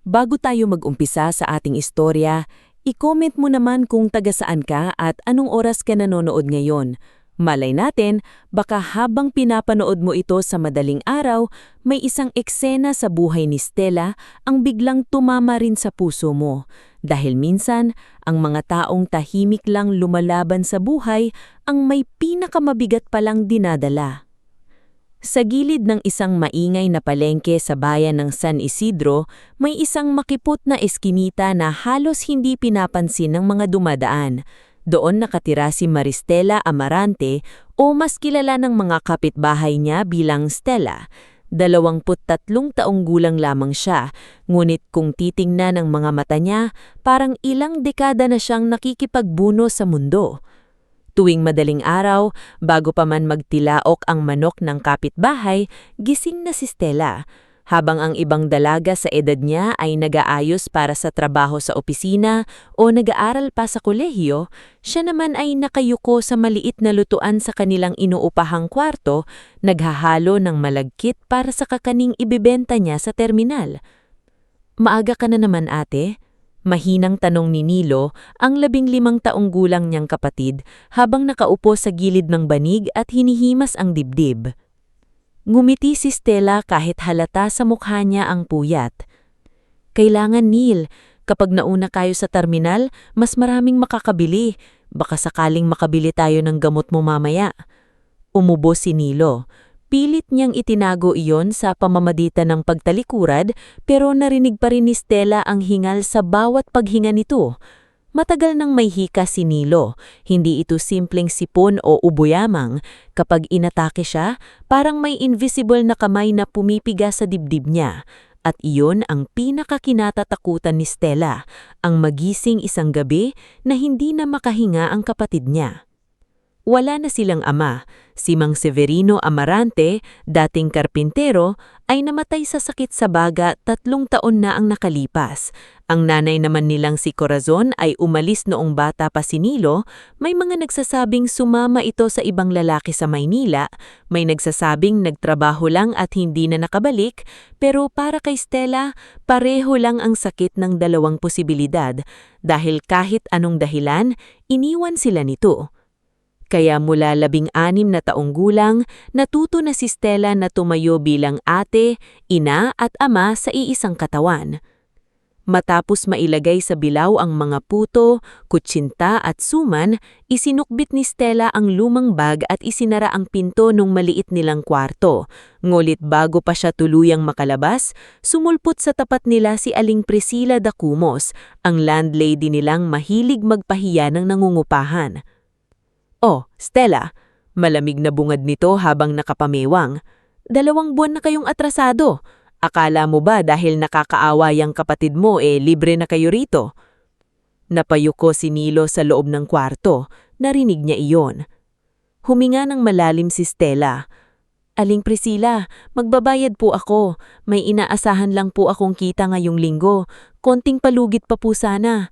Bago tayo mag-umpisa sa ating istorya, i-comment mo naman kung taga saan ka at anong oras ka nanonood ngayon. Malay natin, baka habang pinapanood mo ito sa madaling araw, may isang eksena sa buhay ni Stella ang biglang tumama rin sa puso mo. Dahil minsan, ang mga taong tahimik lang lumalaban sa buhay ang may pinakamabigat palang dinadala. Sa gilid ng isang maingay na palengke sa bayan ng San Isidro, may isang makipot na eskinita na halos hindi pinapansin ng mga dumadaan. Doon nakatira si Maristela Amarante o mas kilala ng mga kapitbahay niya bilang Stella. 23 taong gulang lamang siya, ngunit kung titingnan ang mga mata niya, parang ilang dekada na siyang nakikipagbuno sa mundo. Tuwing madaling araw, bago pa man magtilaok ang manok ng kapitbahay, gising na si Stella. Habang ang ibang dalaga sa edad niya ay nag-aayos para sa trabaho sa opisina o nag-aaral pa sa kolehiyo, siya naman ay nakayuko sa maliit na lutuan sa kanilang inuupahang kwarto, naghahalo ng malagkit para sa kakaning ibebenta niya sa terminal. "Maaga ka na naman, ate?" Mahinang tanong ni Nilo, ang 15 taong gulang niyang kapatid, habang nakaupo sa gilid ng banig at hinihimas ang dibdib. Ngumiti si Stella kahit halata sa mukha niya ang puyat. "Kailangan, Neil. Kapag nauna kayo sa terminal, mas maraming makakabili. Baka sakaling makabili tayo ng gamot mo mamaya." Umubo si Nilo. Pilit niyang itinago iyon sa pamamagitan ng pagtalikurad, pero narinig pa rin ni Stella ang hingal sa bawat paghinga nito. Matagal nang may hika si Nilo. Hindi ito simpleng sipon o ubuyamang. Kapag inatake siya, parang may invisible na kamay na pumipiga sa dibdib niya. At iyon ang pinakakinatatakutan ni Stella, ang magising isang gabi na hindi na makahinga ang kapatid niya. Wala na silang ama. Si Mang Severino Amarante, dating karpintero, ay namatay sa sakit sa baga 3 taon na ang nakalipas. Ang nanay naman nilang si Corazon ay umalis noong bata pa si Nilo. May mga nagsasabing sumama ito sa ibang lalaki sa Maynila, may nagsasabing nagtrabaho lang at hindi na nakabalik, pero para kay Stella, pareho lang ang sakit ng dalawang posibilidad, dahil kahit anong dahilan, iniwan sila nito. Kaya mula 16 na taong gulang, natuto na si Stella na tumayo bilang ate, ina at ama sa iisang katawan. Matapos mailagay sa bilaw ang mga puto, kutsinta at suman, isinukbit ni Stella ang lumang bag at isinara ang pinto nung maliit nilang kwarto. Ngulit bago pa siya tuluyang makalabas, sumulpot sa tapat nila si Aling Priscilla Dacumos, ang landlady nilang mahilig magpahiya ng nangungupahan. "Oh, Stella," malamig na bungad nito habang nakapamewang. 2 buwan na kayong atrasado. Akala mo ba dahil nakakaawa yang kapatid mo libre na kayo rito?" Napayuko si Nilo sa loob ng kwarto. Narinig niya iyon. Huminga ng malalim si Stella. "Aling Priscilla, magbabayad po ako. May inaasahan lang po akong kita ngayong linggo. Konting palugit pa po sana."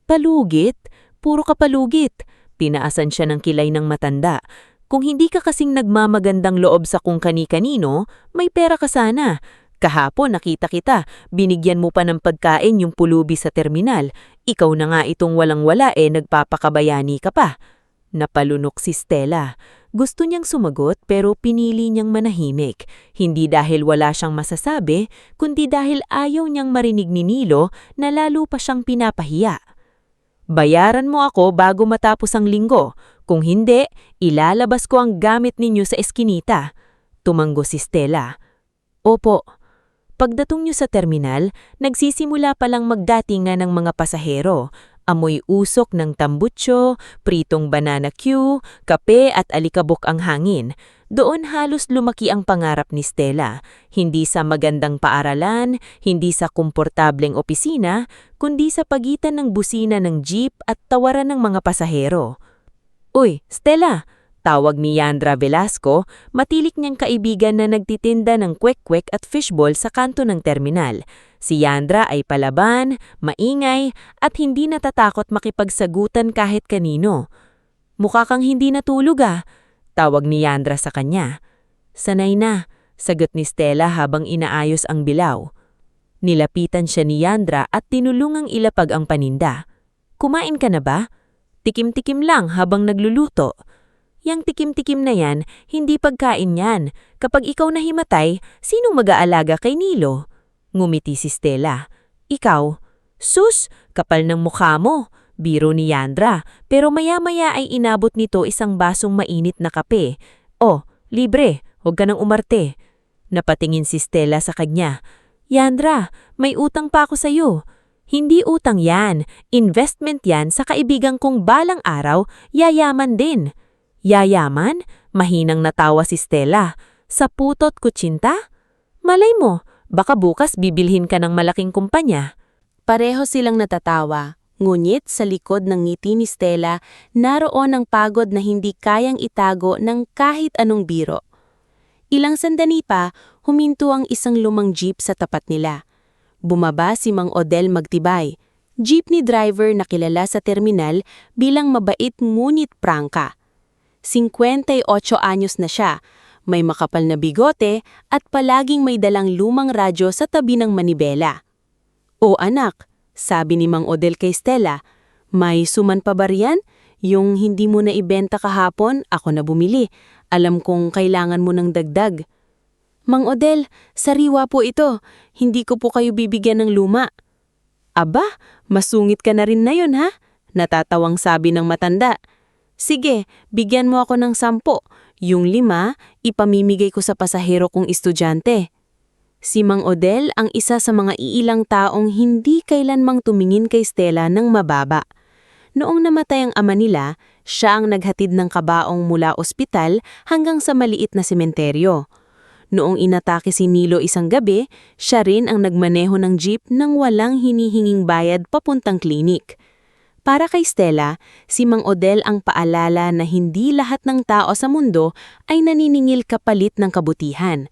"Palugit? Puro ka palugit." Tinaasan siya ng kilay ng matanda. "Kung hindi ka kasing nagmamagandang loob sa kung kani-kanino, may pera ka sana. Kahapon nakita kita, binigyan mo pa ng pagkain yung pulubi sa terminal. Ikaw na nga itong walang-wala nagpapakabayani ka pa." Napalunok si Stella. Gusto niyang sumagot pero pinili niyang manahimik. Hindi dahil wala siyang masasabi, kundi dahil ayaw niyang marinig ni Nilo na lalo pa siyang pinapahiya. "Bayaran mo ako bago matapos ang linggo. Kung hindi, ilalabas ko ang gamit ninyo sa eskinita." Tumanggo si Stella. "Opo." Pagdating niyo sa terminal, nagsisimula palang magdatingan ng mga pasahero. Amoy usok ng tambutso, pritong banana Q, kape at alikabok ang hangin. Doon halos lumaki ang pangarap ni Stella. Hindi sa magandang paaralan, hindi sa komportableng opisina, kundi sa pagitan ng busina ng jeep at tawaran ng mga pasahero. "Uy, Stella!" Tawag ni Yandra Velasco, matilik niyang kaibigan na nagtitinda ng kwek-kwek at fishball sa kanto ng terminal. Si Yandra ay palaban, maingay, at hindi natatakot makipagsagutan kahit kanino. "Mukha kang hindi natulog ah." Tawag ni Yandra sa kanya. "Sanay na," sagot ni Stella habang inaayos ang bilaw. Nilapitan siya ni Yandra at tinulungang ilapag ang paninda. Kumain ka na ba? Tikim-tikim lang habang nagluluto. Yang tikim-tikim na yan, hindi pagkain yan. Kapag ikaw nahimatay, sinong mag-aalaga kay Nilo? Ngumiti si Stella. Ikaw? Sus, kapal ng mukha mo. Biro ni Yandra, pero maya-maya ay inabot nito isang basong mainit na kape. Oh, libre, huwag ka nang umarte. Napatingin si Stella sa kanya. Yandra, may utang pa ako sa'yo. Hindi utang yan, investment yan sa kaibigan kong balang araw, yayaman din. Yayaman? Mahinang natawa si Stella. Sa putot kutsinta? Malay mo, baka bukas bibilhin ka ng malaking kumpanya. Pareho silang natatawa, ngunit sa likod ng ngiti ni Stella, naroon ang pagod na hindi kayang itago ng kahit anong biro. Ilang sandali pa, huminto ang isang lumang jeep sa tapat nila. Bumaba si Mang Odel Magtibay, jeepney driver na kilala sa terminal bilang mabait ngunit prangka. 58 anyos na siya, may makapal na bigote at palaging may dalang lumang radyo sa tabi ng manibela. O anak, sabi ni Mang Odel kay Stella, may suman pa ba riyan? Yung hindi mo na ibenta kahapon, ako na bumili. Alam kong kailangan mo ng dagdag. Mang Odel, sariwa po ito. Hindi ko po kayo bibigyan ng luma. Aba, masungit ka na rin na yun ha? Natatawang sabi ng matanda. Sige, bigyan mo ako ng 10. Yung 5, ipamimigay ko sa pasahero kong estudyante. Si Mang Odel ang isa sa mga iilang taong hindi kailanmang tumingin kay Stella ng mababa. Noong namatay ang ama nila, siya ang naghatid ng kabaong mula ospital hanggang sa maliit na sementeryo. Noong inatake si Nilo isang gabi, siya rin ang nagmaneho ng jeep nang walang hinihinging bayad papuntang klinik. Para kay Stella, si Mang Odel ang paalala na hindi lahat ng tao sa mundo ay naniningil kapalit ng kabutihan.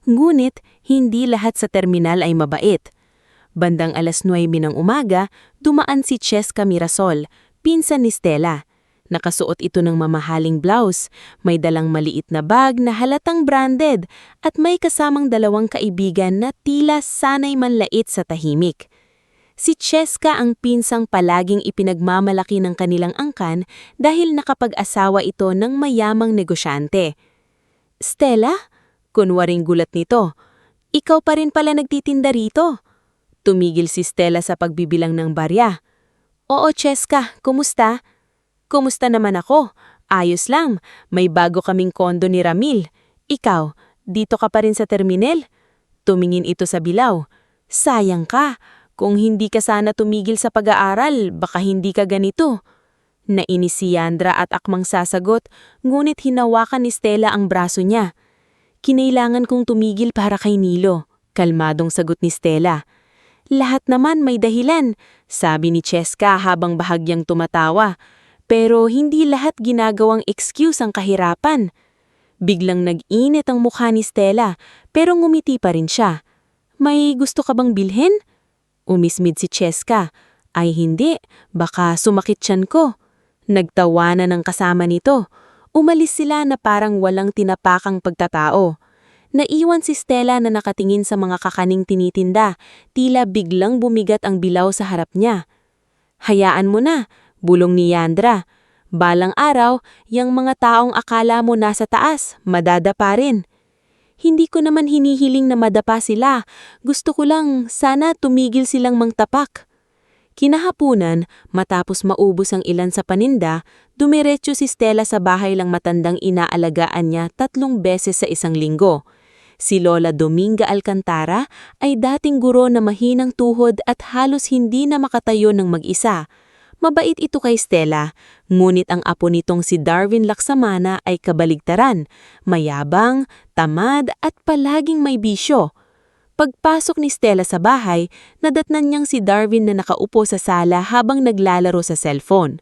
Ngunit, hindi lahat sa terminal ay mabait. Bandang 9:09 ng umaga, dumaan si Cheska Mirasol, pinsan ni Stella. Nakasuot ito ng mamahaling blouse, may dalang maliit na bag na halatang branded at may kasamang 2 kaibigan na tila sanay manlait sa tahimik. Si Cheska ang pinsang palaging ipinagmamalaki ng kanilang angkan dahil nakapag-asawa ito ng mayamang negosyante. Stella? Kunwaring gulat nito. Ikaw pa rin pala nagtitinda rito. Tumigil si Stella sa pagbibilang ng barya. Oo, Cheska, kumusta? Kumusta naman ako? Ayos lang, may bago kaming kondo ni Ramil. Ikaw, dito ka pa rin sa terminal? Tumingin ito sa bilaw. Sayang ka, kung hindi ka sana tumigil sa pag-aaral, baka hindi ka ganito. Nainis si Yandra at akmang sasagot, ngunit hinawakan ni Stella ang braso niya. Kinailangan kong tumigil para kay Nilo, kalmadong sagot ni Stella. Lahat naman may dahilan, sabi ni Cheska habang bahagyang tumatawa. Pero hindi lahat ginagawang excuse ang kahirapan. Biglang nag-init ang mukha ni Stella, pero ngumiti pa rin siya. May gusto ka bang bilhin? Umismid si Cheska. Ay hindi, baka sumakit tiyan ko. Nagtawanan ng kasama nito. Umalis sila na parang walang tinapakang pagtatao. Naiwan si Stella na nakatingin sa mga kakaning tinitinda, tila biglang bumigat ang bilaw sa harap niya. Hayaan mo na, bulong ni Yandra. Balang araw, yang mga taong akala mo nasa taas, madadapa rin. Hindi ko naman hinihiling na madapa sila, gusto ko lang sana tumigil silang mangtapak. Kinahapunan, matapos maubos ang ilan sa paninda, dumiretso si Stella sa bahay lang matandang inaalagaan niya 3 beses sa isang linggo. Si Lola Dominga Alcantara ay dating guro na mahinang tuhod at halos hindi na makatayo ng mag-isa. Mabait ito kay Stella, ngunit ang apo nitong si Darwin Laksamana ay kabaligtaran, mayabang, tamad at palaging may bisyo. Pagpasok ni Stella sa bahay, nadatnan niyang si Darwin na nakaupo sa sala habang naglalaro sa cellphone.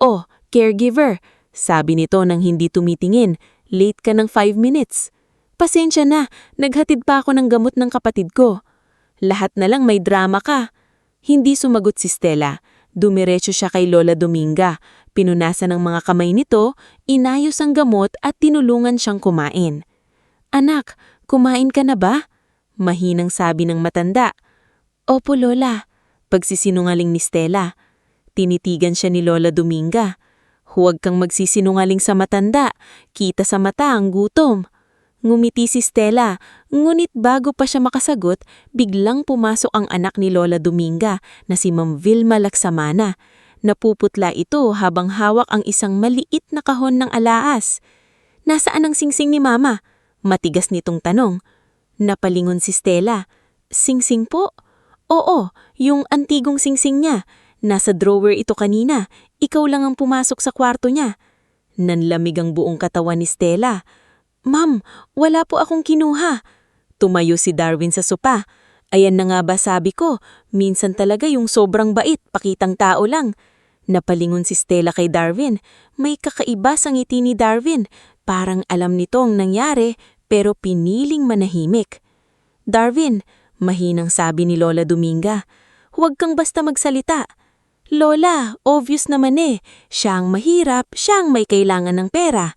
Oh, caregiver, sabi nito nang hindi tumitingin, late ka ng 5 minutes. Pasensya na, naghatid pa ako ng gamot ng kapatid ko. Lahat na lang may drama ka. Hindi sumagot si Stella. Dumiretso siya kay Lola Dominga. Pinunasan ng mga kamay nito, inayos ang gamot at tinulungan siyang kumain. Anak, kumain ka na ba? Mahinang sabi ng matanda. Opo, Lola. Pagsisinungaling ni Stella. Tinitigan siya ni Lola Dominga. Huwag kang magsisinungaling sa matanda. Kita sa mata ang gutom. Ngumiti si Stella, ngunit bago pa siya makasagot, biglang pumasok ang anak ni Lola Dominga na si Ma'am Vilma Laksamana. Napuputla ito habang hawak ang isang maliit na kahon ng alaas. Nasaan ang singsing ni Mama? Matigas nitong tanong. Napalingon si Stella. Singsing po? Oo, yung antigong singsing niya. Nasa drawer ito kanina. Ikaw lang ang pumasok sa kwarto niya. Nanlamig ang buong katawan ni Stella. Ma'am, wala po akong kinuha. Tumayo si Darwin sa sopa. Ayan na nga ba sabi ko, minsan talaga yung sobrang bait, pakitang tao lang. Napalingon si Stella kay Darwin. May kakaiba sa ngiti ni Darwin. Parang alam nito ang nangyari, pero piniling manahimik. Darwin, mahinang sabi ni Lola Dominga, huwag kang basta magsalita. Lola, obvious naman siya ang mahirap, siya ang may kailangan ng pera.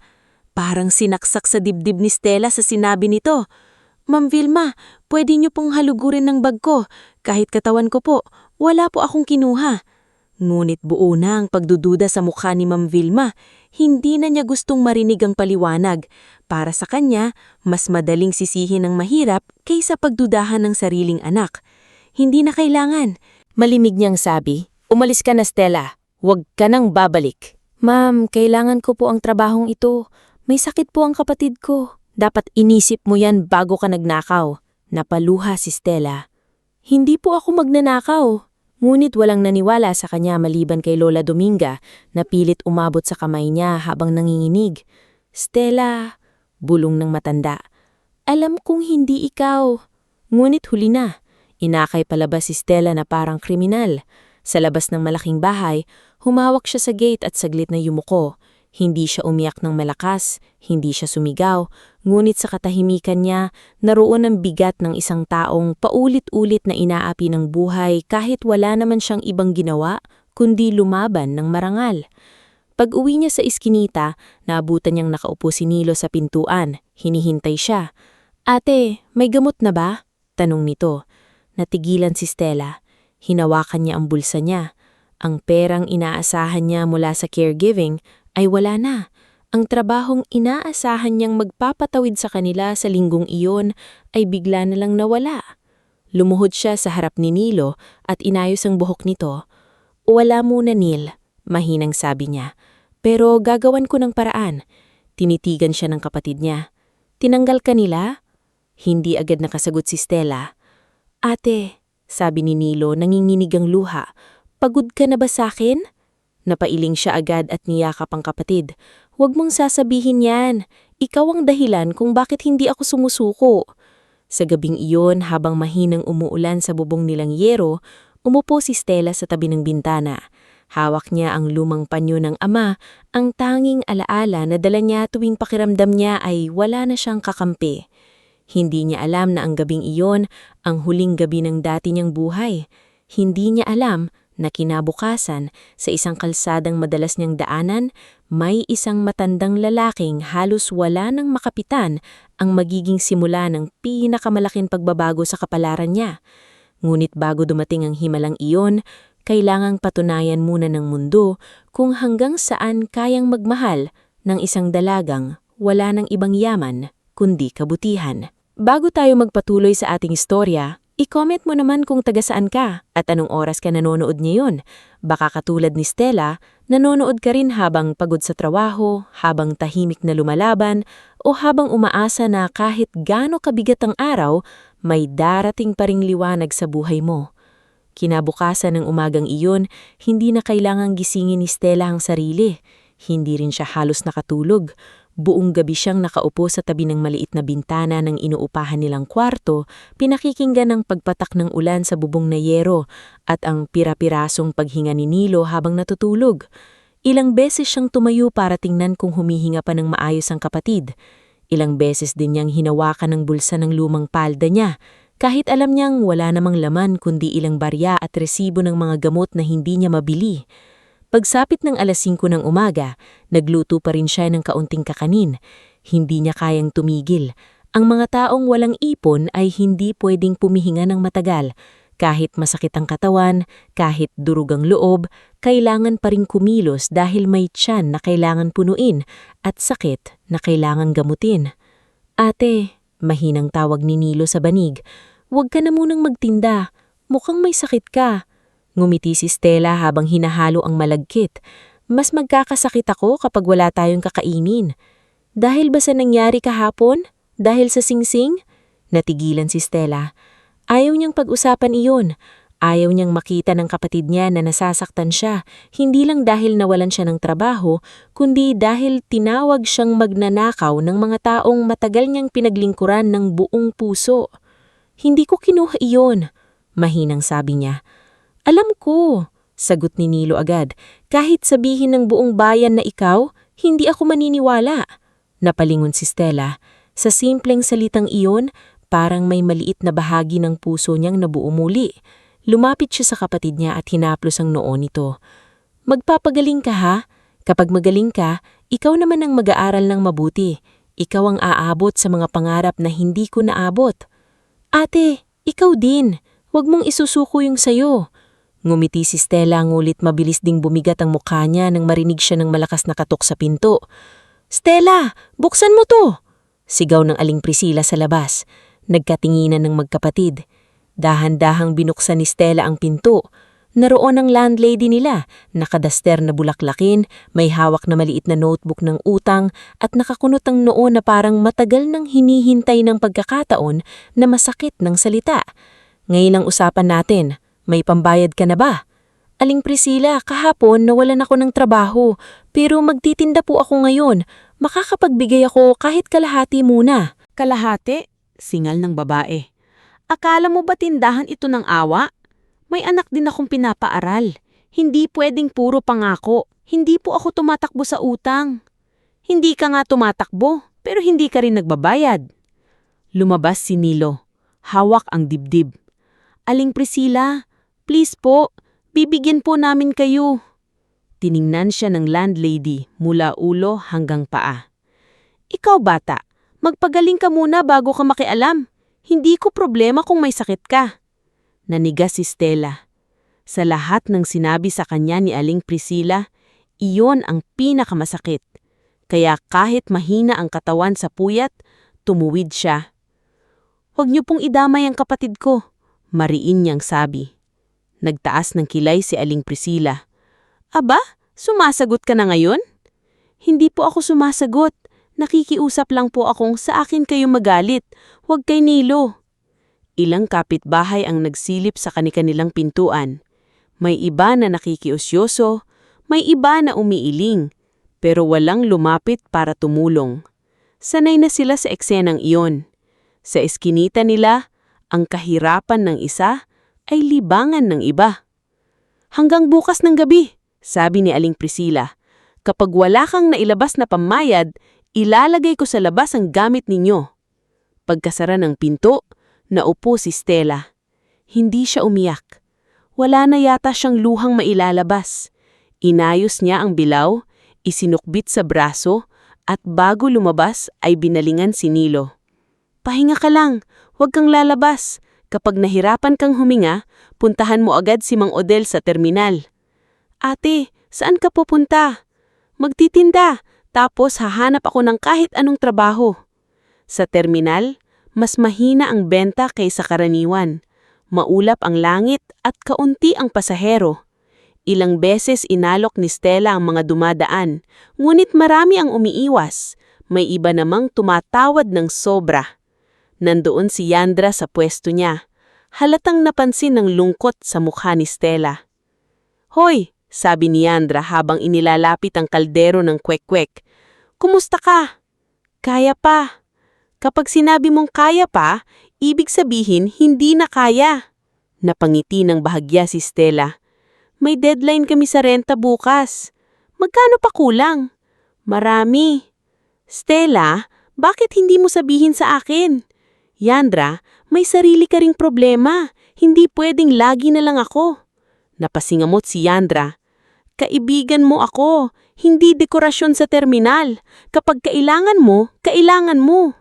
Parang sinaksak sa dibdib ni Stella sa sinabi nito. Ma'am Vilma, pwede niyo pong halugurin ng bag ko. Kahit katawan ko po, wala po akong kinuha. Ngunit buo na ang pagdududa sa mukha ni Ma'am Vilma. Hindi na niya gustong marinig ang paliwanag. Para sa kanya, mas madaling sisihin ang mahirap kaysa pagdudahan ng sariling anak. Hindi na kailangan. Malimig niyang sabi, umalis ka na Stella, huwag ka nang babalik. Ma'am, kailangan ko po ang trabahong ito. May sakit po ang kapatid ko. Dapat inisip mo yan bago ka nagnakaw. Napaluha si Stella. Hindi po ako magnanakaw. Ngunit walang naniwala sa kanya maliban kay Lola Dominga na pilit umabot sa kamay niya habang nanginginig. Stella, bulong ng matanda. Alam kong hindi ikaw. Ngunit huli na. Inakay palabas si Stella na parang kriminal. Sa labas ng malaking bahay, humawak siya sa gate at saglit na yumuko. Hindi siya umiyak ng malakas, hindi siya sumigaw, ngunit sa katahimikan niya, naroon ang bigat ng isang taong paulit-ulit na inaapi ng buhay kahit wala naman siyang ibang ginawa, kundi lumaban ng marangal. Pag-uwi niya sa iskinita, naabutan niyang nakaupo si Nilo sa pintuan. Hinihintay siya. Ate, may gamot na ba? Tanong nito. Natigilan si Stella. Hinawakan niya ang bulsa niya. Ang perang inaasahan niya mula sa caregiving ay wala na. Ang trabahong inaasahan niyang magpapatawid sa kanila sa linggong iyon ay bigla na lang nawala. Lumuhod siya sa harap ni Nilo at inayos ang buhok nito. Wala muna, Nil, mahinang sabi niya. Pero gagawan ko ng paraan. Tinitigan siya ng kapatid niya. Tinanggal ka nila? Hindi agad nakasagot si Stella. Ate, sabi ni Nilo nanginginig ang luha, pagod ka na ba sa akin? Napailing siya agad at niyakap ang kapatid. Huwag mong sasabihin yan. Ikaw ang dahilan kung bakit hindi ako sumusuko. Sa gabing iyon, habang mahinang umuulan sa bubong nilang yero, umupo si Stella sa tabi ng bintana. Hawak niya ang lumang panyo ng ama, ang tanging alaala na dala niya tuwing pakiramdam niya ay wala na siyang kakampi. Hindi niya alam na ang gabing iyon ang huling gabi ng dati niyang buhay. Hindi niya alam na kinabukasan sa isang kalsadang madalas niyang daanan, may isang matandang lalaking halos wala nang makapitan ang magiging simula ng pinakamalaking pagbabago sa kapalaran niya. Ngunit bago dumating ang himalang iyon, kailangang patunayan muna ng mundo kung hanggang saan kayang magmahal ng isang dalagang wala ng ibang yaman kundi kabutihan. Bago tayo magpatuloy sa ating istorya, i-comment mo naman kung taga saan ka at anong oras ka nanonood ngayon. Baka katulad ni Stella, nanonood ka rin habang pagod sa trabaho, habang tahimik na lumalaban, o habang umaasa na kahit gaano kabigat ang araw, may darating pa ring liwanag sa buhay mo. Kinabukasan ng umagang iyon, hindi na kailangang gisingin ni Stella ang sarili. Hindi rin siya halos nakatulog. Buong gabi siyang nakaupo sa tabi ng maliit na bintana ng inuupahan nilang kwarto, pinakikinggan ang pagpatak ng ulan sa bubong na yero at ang pira-pirasong paghinga ni Nilo habang natutulog. Ilang beses siyang tumayo para tingnan kung humihinga pa ng maayos ang kapatid. Ilang beses din niyang hinawakan ang bulsa ng lumang palda niya, kahit alam niyang wala namang laman kundi ilang barya at resibo ng mga gamot na hindi niya mabili. Pagsapit ng 5:00 ng umaga, nagluto pa rin siya ng kaunting kakanin. Hindi niya kayang tumigil. Ang mga taong walang ipon ay hindi pwedeng pumihinga ng matagal. Kahit masakit ang katawan, kahit durog ang loob, kailangan pa rin kumilos dahil may tiyan na kailangan punuin at sakit na kailangan gamutin. Ate, mahinang tawag ni Nilo sa banig, huwag ka na munang magtinda. Mukhang may sakit ka. Ngumiti si Stella habang hinahalo ang malagkit. Mas magkakasakit ako kapag wala tayong kakainin. Dahil ba sa nangyari kahapon? Dahil sa singsing? Natigilan si Stella. Ayaw niyang pag-usapan iyon. Ayaw niyang makita ng kapatid niya na nasasaktan siya, hindi lang dahil nawalan siya ng trabaho, kundi dahil tinawag siyang magnanakaw ng mga taong matagal niyang pinaglingkuran ng buong puso. Hindi ko kinuha iyon, mahinang sabi niya. Alam ko, sagot ni Nilo agad. Kahit sabihin ng buong bayan na ikaw, hindi ako maniniwala. Napalingon si Stella. Sa simpleng salitang iyon, parang may maliit na bahagi ng puso niyang nabuo muli. Lumapit siya sa kapatid niya at hinaplos ang noo nito. Magpapagaling ka ha? Kapag magaling ka, ikaw naman ang mag-aaral ng mabuti. Ikaw ang aabot sa mga pangarap na hindi ko naabot. Ate, ikaw din. Huwag mong isusuko yung sayo. Ngumiti si Stella ngulit mabilis ding bumigat ang mukha niya nang marinig siya ng malakas na katok sa pinto. Stella, buksan mo to! Sigaw ng Aling Priscilla sa labas. Nagkatinginan ng magkapatid. Dahan-dahang binuksan ni Stella ang pinto. Naroon ang landlady nila, nakadaster na bulaklakin, may hawak na maliit na notebook ng utang at nakakunot ang noo na parang matagal nang hinihintay ng pagkakataon na masakit ng salita. Ngayon ang usapan natin, may pambayad ka na ba? Aling Priscilla, kahapon nawalan ako ng trabaho, pero magtitinda po ako ngayon. Makakapagbigay ako kahit kalahati muna. Kalahati? Singal ng babae. Akala mo ba tindahan ito ng awa? May anak din akong pinapaaral. Hindi pwedeng puro pangako. Hindi po ako tumatakbo sa utang. Hindi ka nga tumatakbo, pero hindi ka rin nagbabayad. Lumabas si Nilo. Hawak ang dibdib. Aling Priscilla, please po, bibigyan po namin kayo. Tiningnan siya ng landlady mula ulo hanggang paa. Ikaw bata, magpagaling ka muna bago ka makialam. Hindi ko problema kung may sakit ka. Nanigas si Stella. Sa lahat ng sinabi sa kanya ni Aling Priscilla, iyon ang pinakamasakit. Kaya kahit mahina ang katawan sa puyat, tumuwid siya. Huwag niyo pong idamay ang kapatid ko, mariin niyang sabi. Nagtaas ng kilay si Aling Priscilla. Aba, sumasagot ka na ngayon? Hindi po ako sumasagot. Nakikiusap lang po akong sa akin kayo magalit, huwag kay Nilo. Ilang kapitbahay ang nagsilip sa kanilang pintuan. May iba na nakikiusyoso, may iba na umiiling, pero walang lumapit para tumulong. Sanay na sila sa eksenang iyon. Sa eskinita nila, ang kahirapan ng isa ay libangan ng iba. Hanggang bukas ng gabi, sabi ni Aling Priscilla, kapag wala kang nailabas na pamayad, ilalagay ko sa labas ang gamit ninyo. Pagkasara ng pinto, naupo si Stella. Hindi siya umiyak. Wala na yata siyang luhang mailalabas. Inayos niya ang bilaw, isinukbit sa braso, at bago lumabas ay binalingan si Nilo. Pahinga ka lang, huwag kang lalabas. Kapag nahirapan kang huminga, puntahan mo agad si Mang Odel sa terminal. Ate, saan ka pupunta? Magtitinda. Tapos hahanap ako ng kahit anong trabaho. Sa terminal, mas mahina ang benta kaysa karaniwan. Maulap ang langit at kaunti ang pasahero. Ilang beses inalok ni Stella ang mga dumadaan, ngunit marami ang umiiwas. May iba namang tumatawad ng sobra. Nandoon si Yandra sa pwesto niya. Halatang napansin ng lungkot sa mukha ni Stella. Hoy, sabi ni Yandra habang inilalapit ang kaldero ng kwek-kwek. Kumusta ka? Kaya pa. Kapag sinabi mong kaya pa, ibig sabihin hindi na kaya. Napangiti ng bahagya si Stella. May deadline kami sa renta bukas. Magkano pa kulang? Marami. Stella, bakit hindi mo sabihin sa akin? Yandra, may sarili ka ring problema. Hindi pwedeng lagi na lang ako. Napasingamot si Yandra. Kaibigan mo ako, hindi dekorasyon sa terminal. Kapag kailangan mo, kailangan mo.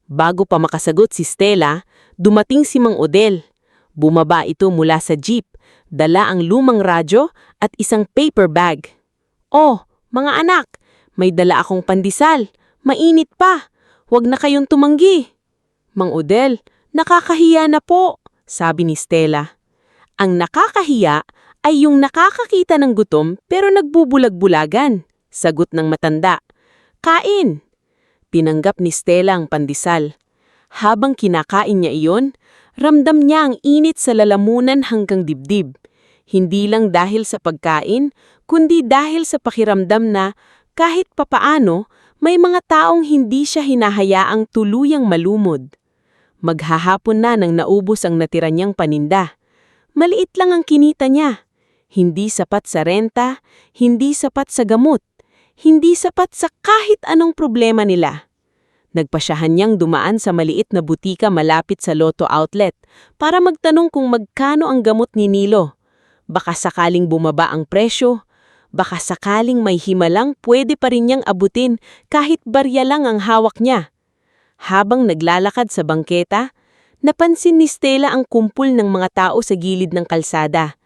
Bago pa makasagot si Stella, dumating si Mang Odel. Bumaba ito mula sa jeep, dala ang lumang radyo at isang paper bag. "Oh, mga anak, may dala akong pandesal. Mainit pa. Huwag na kayong tumanggi." "Mang Odel, nakakahiya na po," sabi ni Stella. "Ang nakakahiya ay yung nakakakita ng gutom pero nagbubulag-bulagan," sagot ng matanda. "Kain!" Tinanggap ni Stella ang pandesal. Habang kinakain niya iyon, ramdam niya ang init sa lalamunan hanggang dibdib. Hindi lang dahil sa pagkain, kundi dahil sa pakiramdam na kahit papaano, may mga taong hindi siya hinahayaang tuluyang malumod. Maghahapon na nang naubos ang natira niyang paninda. Maliit lang ang kinita niya. Hindi sapat sa renta, hindi sapat sa gamot, hindi sapat sa kahit anong problema nila. Nagpasyahan niyang dumaan sa maliit na butika malapit sa Lotto Outlet para magtanong kung magkano ang gamot ni Nilo. Baka sakaling bumaba ang presyo, baka sakaling may himalang pwede pa rin niyang abutin kahit barya lang ang hawak niya. Habang naglalakad sa bangketa, napansin ni Stella ang kumpul ng mga tao sa gilid ng kalsada.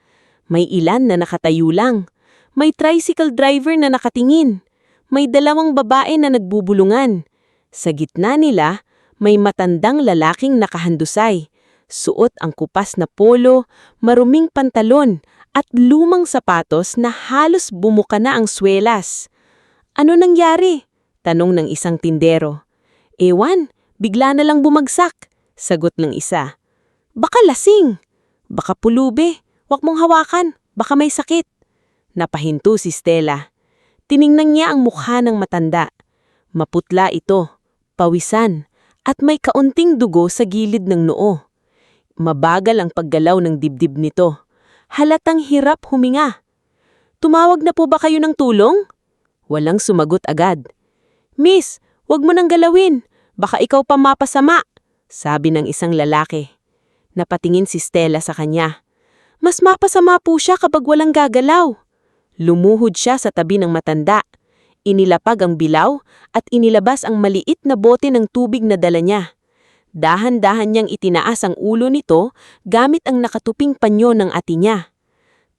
May ilan na nakatayo lang, may tricycle driver na nakatingin, may dalawang babae na nagbubulungan. Sa gitna nila, may matandang lalaking nakahandusay, suot ang kupas na polo, maruming pantalon at lumang sapatos na halos bumuka na ang swelas. "Ano nangyari?" tanong ng isang tindero. "Ewan, bigla na lang bumagsak," sagot ng isa. "Baka lasing, baka pulube, wag mong hawakan, baka may sakit." Napahinto si Stella. Tiningnan niya ang mukha ng matanda. Maputla ito, pawisan, at may kaunting dugo sa gilid ng noo. Mabagal ang paggalaw ng dibdib nito. Halatang hirap huminga. "Tumawag na po ba kayo ng tulong?" Walang sumagot agad. "Miss, wag mo nang galawin. Baka ikaw pa mapasama," sabi ng isang lalaki. Napatingin si Stella sa kanya. "Mas mapasama po siya kapag walang gagalaw." Lumuhod siya sa tabi ng matanda. Inilapag ang bilaw at inilabas ang maliit na bote ng tubig na dala niya. Dahan-dahan niyang itinaas ang ulo nito gamit ang nakatuping panyo ng ati niya.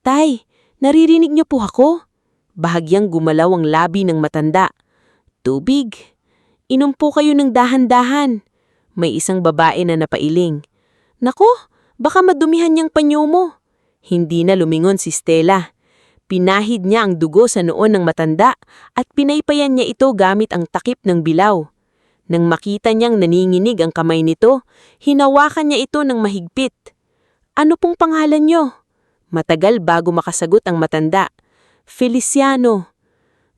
"Tay, naririnig niyo po ako?" Bahagyang gumalaw ang labi ng matanda. "Tubig. Inom po kayo ng dahan-dahan." May isang babae na napailing. "Nako, baka madumihan niyang panyo mo." Hindi na lumingon si Stella. Pinahid niya ang dugo sa noon ng matanda at pinaypayan niya ito gamit ang takip ng bilaw. Nang makita niyang naninginig ang kamay nito, hinawakan niya ito ng mahigpit. "Ano pong pangalan niyo?" Matagal bago makasagot ang matanda. "Feliciano."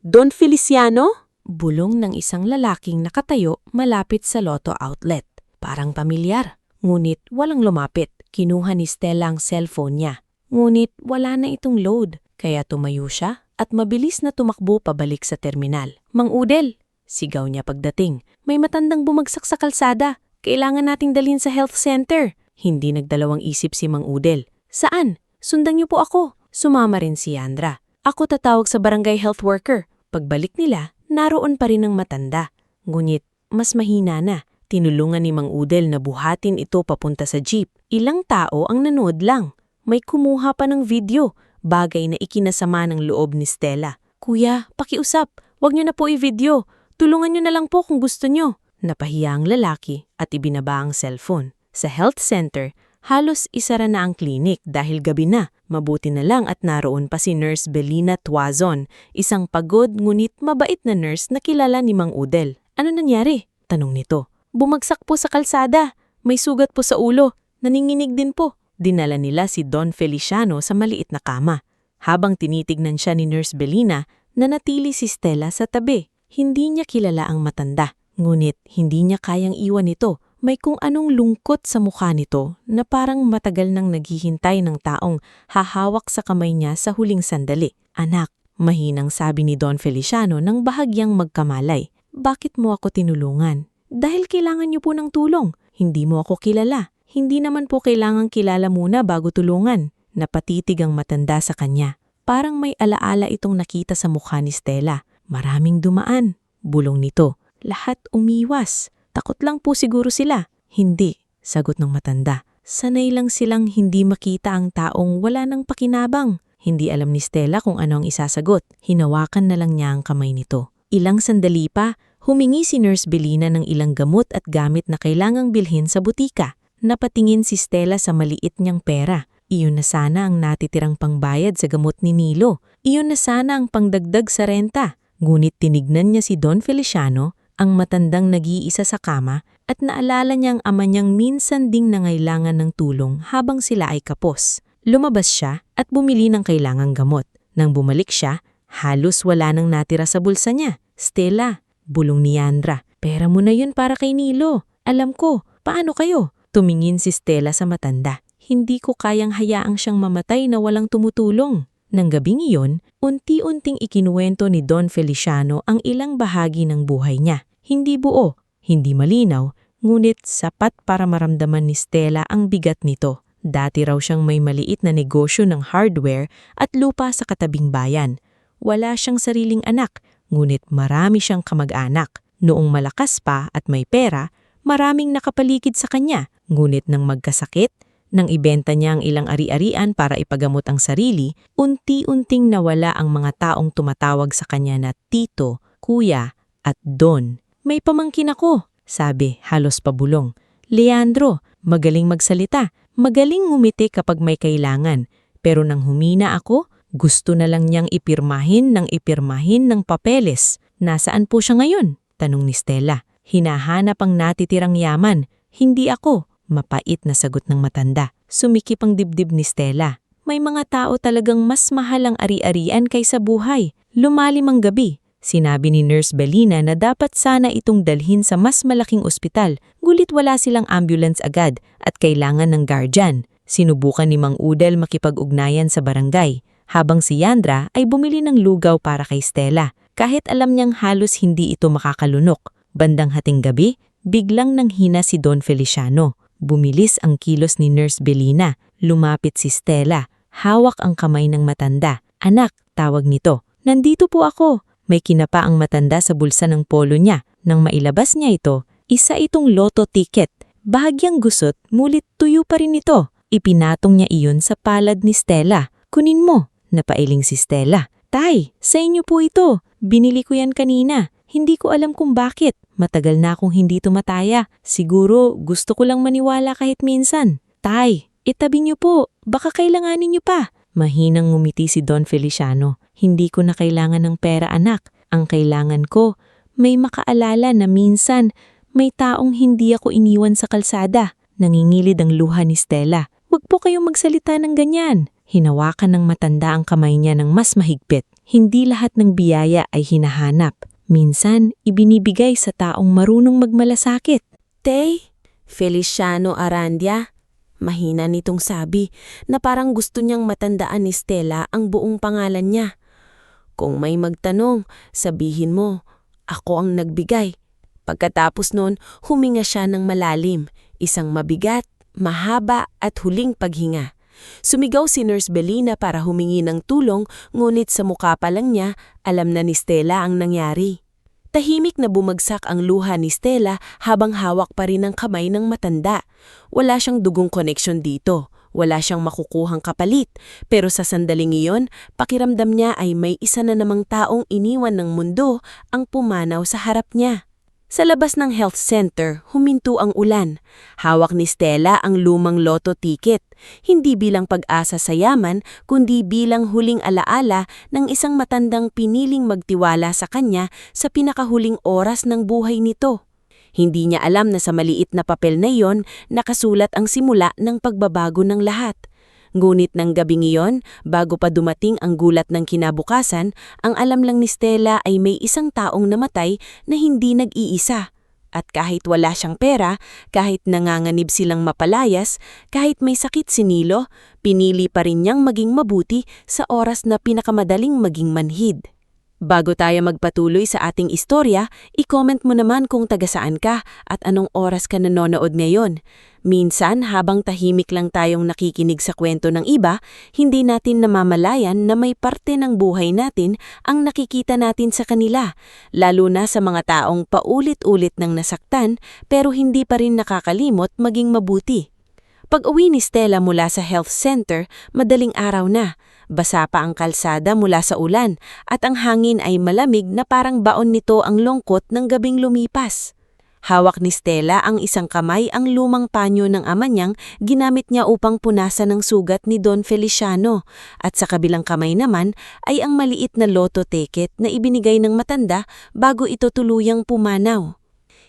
"Don Feliciano?" Bulong ng isang lalaking nakatayo malapit sa Lotto Outlet. Parang pamilyar, ngunit walang lumapit. Kinuha ni Stella ang cellphone niya. Ngunit wala na itong load, kaya tumayo siya at mabilis na tumakbo pabalik sa terminal. "Mang Udel!" sigaw niya pagdating. "May matandang bumagsak sa kalsada. Kailangan nating dalhin sa health center." Hindi nagdalawang isip si Mang Udel. "Saan? Sundan niyo po ako." Sumama rin si Yandra. "Ako tatawag sa barangay health worker." Pagbalik nila, naroon pa rin ang matanda. Ngunit mas mahina na. Tinulungan ni Mang Udel na buhatin ito papunta sa jeep. Ilang tao ang nanood lang. May kumuha pa ng video, bagay na ikinasama ng loob ni Stella. "Kuya, pakiusap, wag niyo na po i-video. Tulungan niyo na lang po kung gusto niyo." Napahiya ang lalaki at ibinaba ang cellphone. Sa health center, halos isara na ang klinik dahil gabi na. Mabuti na lang at naroon pa si Nurse Belina Tuazon, isang pagod ngunit mabait na nurse na kilala ni Mang Udel. "Ano nangyari?" tanong nito. "Bumagsak po sa kalsada. May sugat po sa ulo. Naninginig din po." Dinala nila si Don Feliciano sa maliit na kama. Habang tinitignan siya ni Nurse Belina, nanatili si Stella sa tabi. Hindi niya kilala ang matanda, ngunit hindi niya kayang iwan ito. May kung anong lungkot sa mukha nito na parang matagal nang naghihintay ng taong hahawak sa kamay niya sa huling sandali. "Anak," mahinang sabi ni Don Feliciano nang bahagyang magkamalay. "Bakit mo ako tinulungan?" "Dahil kailangan niyo po ng tulong. Hindi mo ako kilala. Hindi naman po kailangang kilala muna bago tulungan." Napatitig ang matanda sa kanya. Parang may alaala itong nakita sa mukha ni Stella. "Maraming dumaan," bulong nito. "Lahat umiwas. Takot lang po siguro sila." "Hindi," sagot ng matanda. Sanay lang silang hindi makita ang taong wala nang pakinabang. Hindi alam ni Stella kung ano ang isasagot. Hinawakan na lang niya ang kamay nito. Ilang sandali pa, humingi si Nurse Belina ng ilang gamot at gamit na kailangang bilhin sa butika. Napatingin si Stella sa maliit niyang pera. Iyon na sana ang natitirang pangbayad sa gamot ni Nilo. Iyon na sana ang pangdagdag sa renta. Ngunit tinignan niya si Don Feliciano, ang matandang nag-iisa sa kama, at naalala niyang ama niyang minsan ding nangailangan ng tulong habang sila ay kapos. Lumabas siya at bumili ng kailangang gamot. Nang bumalik siya, halos wala nang natira sa bulsa niya. Stella, bulong ni Yandra, pera mo na yun para kay Nilo. Alam ko, paano kayo? Tumingin si Stella sa matanda. Hindi ko kayang hayaang siyang mamatay na walang tumutulong. Nang gabing iyon, unti-unting ikinuwento ni Don Feliciano ang ilang bahagi ng buhay niya. Hindi buo, hindi malinaw, ngunit sapat para maramdaman ni Stella ang bigat nito. Dati raw siyang may maliit na negosyo ng hardware at lupa sa katabing bayan. Wala siyang sariling anak, ngunit marami siyang kamag-anak. Noong malakas pa at may pera, maraming nakapaligid sa kanya. Ngunit nang magkasakit, nang ibenta niya ang ilang ari-arian para ipagamot ang sarili, unti-unting nawala ang mga taong tumatawag sa kanya na tito, kuya, at don. May pamangkin ako, sabi, halos pabulong. Leandro, magaling magsalita, magaling ngumiti kapag may kailangan. Pero nang humina ako, gusto na lang niyang ipirmahin ng papeles. Nasaan po siya ngayon? Tanong ni Stella. Hinahanap ang natitirang yaman, hindi ako. Mapait na sagot ng matanda. Sumikip ang dibdib ni Stella. May mga tao talagang mas mahal ang ari-arian kaysa buhay. Lumalim ang gabi. Sinabi ni Nurse Belina na dapat sana itong dalhin sa mas malaking ospital, gulit wala silang ambulance agad at kailangan ng guardian. Sinubukan ni Mang Udel makipag-ugnayan sa barangay, habang si Yandra ay bumili ng lugaw para kay Stella, kahit alam niyang halos hindi ito makakalunok. Bandang hating gabi, biglang nanghina si Don Feliciano. Bumilis ang kilos ni Nurse Belina. Lumapit si Stella. Hawak ang kamay ng matanda. Anak, tawag nito. Nandito po ako. May kinapa ang matanda sa bulsa ng polo niya. Nang mailabas niya ito, isa itong loto ticket. Bahagyang gusot, mulit tuyo pa rin ito. Ipinatong niya iyon sa palad ni Stella. Kunin mo, napailing si Stella. Tay, sa inyo po ito. Binili ko yan kanina. Hindi ko alam kung bakit. Matagal na akong hindi tumataya. Siguro gusto ko lang maniwala kahit minsan. Tay, itabi niyo po. Baka kailanganin niyo pa. Mahinang ngumiti si Don Feliciano. Hindi ko na kailangan ng pera, anak. Ang kailangan ko, may makaalala na minsan may taong hindi ako iniwan sa kalsada. Nangingilid ang luha ni Stella. Huwag po kayong magsalita ng ganyan. Hinawakan ng matanda ang kamay niya ng mas mahigpit. Hindi lahat ng biyaya ay hinahanap. Minsan, ibinibigay sa taong marunong magmalasakit. Tay, Feliciano Arandia, mahina nitong sabi na parang gusto niyang matandaan ni Stella ang buong pangalan niya. Kung may magtanong, sabihin mo, ako ang nagbigay. Pagkatapos nun, huminga siya ng malalim, isang mabigat, mahaba at huling paghinga. Sumigaw si Nurse Belina para humingi ng tulong, ngunit sa mukha pa lang niya, alam na ni Stella ang nangyari. Tahimik na bumagsak ang luha ni Stella habang hawak pa rin ang kamay ng matanda. Wala siyang dugong koneksyon dito. Wala siyang makukuhang kapalit. Pero sa sandaling iyon, pakiramdam niya ay may isa na namang taong iniwan ng mundo ang pumanaw sa harap niya. Sa labas ng health center, huminto ang ulan. Hawak ni Stella ang lumang loto ticket, hindi bilang pag-asa sa yaman, kundi bilang huling alaala ng isang matandang piniling magtiwala sa kanya sa pinakahuling oras ng buhay nito. Hindi niya alam na sa maliit na papel na iyon, nakasulat ang simula ng pagbabago ng lahat. Ngunit ng gabing iyon, bago pa dumating ang gulat ng kinabukasan, ang alam lang ni Stella ay may isang taong namatay na hindi nag-iisa. At kahit wala siyang pera, kahit nanganganib silang mapalayas, kahit may sakit si Nilo, pinili pa rin niyang maging mabuti sa oras na pinakamadaling maging manhid. Bago tayo magpatuloy sa ating istorya, i-comment mo naman kung taga saan ka at anong oras ka nanonood ngayon. Minsan, habang tahimik lang tayong nakikinig sa kwento ng iba, hindi natin namamalayan na may parte ng buhay natin ang nakikita natin sa kanila, lalo na sa mga taong paulit-ulit nang nasaktan pero hindi pa rin nakakalimot maging mabuti. Pag-uwi ni Stella mula sa health center, madaling araw na. Basa pa ang kalsada mula sa ulan at ang hangin ay malamig na parang baon nito ang lungkot ng gabing lumipas. Hawak ni Stella ang isang kamay ang lumang panyo ng ama niyang ginamit niya upang punasan ng sugat ni Don Feliciano at sa kabilang kamay naman ay ang maliit na lotto ticket na ibinigay ng matanda bago ito tuluyang pumanaw.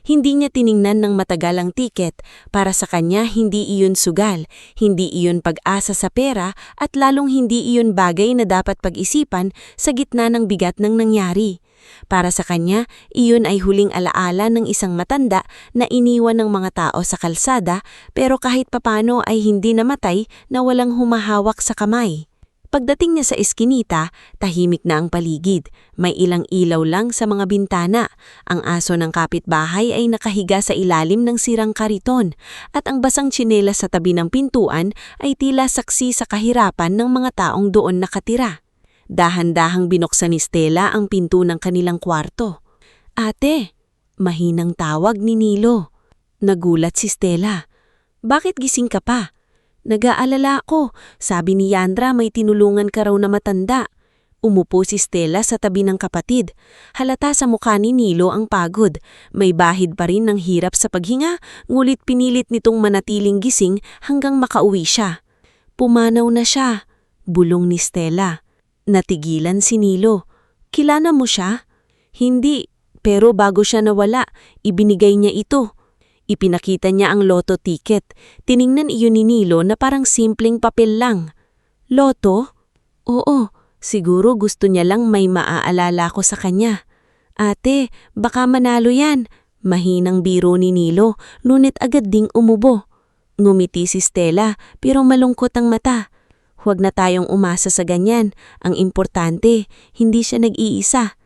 Hindi niya tiningnan ng matagal ang tiket. Para sa kanya, hindi iyon sugal, hindi iyon pag-asa sa pera at lalong hindi iyon bagay na dapat pag-isipan sa gitna ng bigat ng nangyari. Para sa kanya, iyon ay huling alaala ng isang matanda na iniwan ng mga tao sa kalsada pero kahit papano ay hindi namatay na walang humahawak sa kamay. Pagdating niya sa eskinita, tahimik na ang paligid. May ilang ilaw lang sa mga bintana. Ang aso ng kapitbahay ay nakahiga sa ilalim ng sirang kariton at ang basang tsinelas sa tabi ng pintuan ay tila saksi sa kahirapan ng mga taong doon nakatira. Dahan-dahang binuksan ni Stella ang pinto ng kanilang kwarto. "Ate!" Mahinang tawag ni Nilo. Nagulat si Stella. "Bakit gising ka pa?" "Nag-aalala ako. Sabi ni Yandra may tinulungan ka raw na matanda." Umupo si Stella sa tabi ng kapatid. Halata sa mukha ni Nilo ang pagod. May bahid pa rin ng hirap sa paghinga, ngulit pinilit nitong manatiling gising hanggang makauwi siya. "Pumanaw na siya," bulong ni Stella. Natigilan si Nilo. "Kilala mo siya?" "Hindi, pero bago siya nawala, ibinigay niya ito." Ipinakita niya ang lotto ticket. Tiningnan iyon ni Nilo na parang simpleng papel lang. "Lotto?" "Oo, siguro gusto niya lang may maaalala ko sa kanya." "Ate, baka manalo yan." Mahinang biro ni Nilo, ngunit agad ding umubo. Ngumiti si Stella, pero malungkot ang mata. "Huwag na tayong umasa sa ganyan. Ang importante, hindi siya nag-iisa."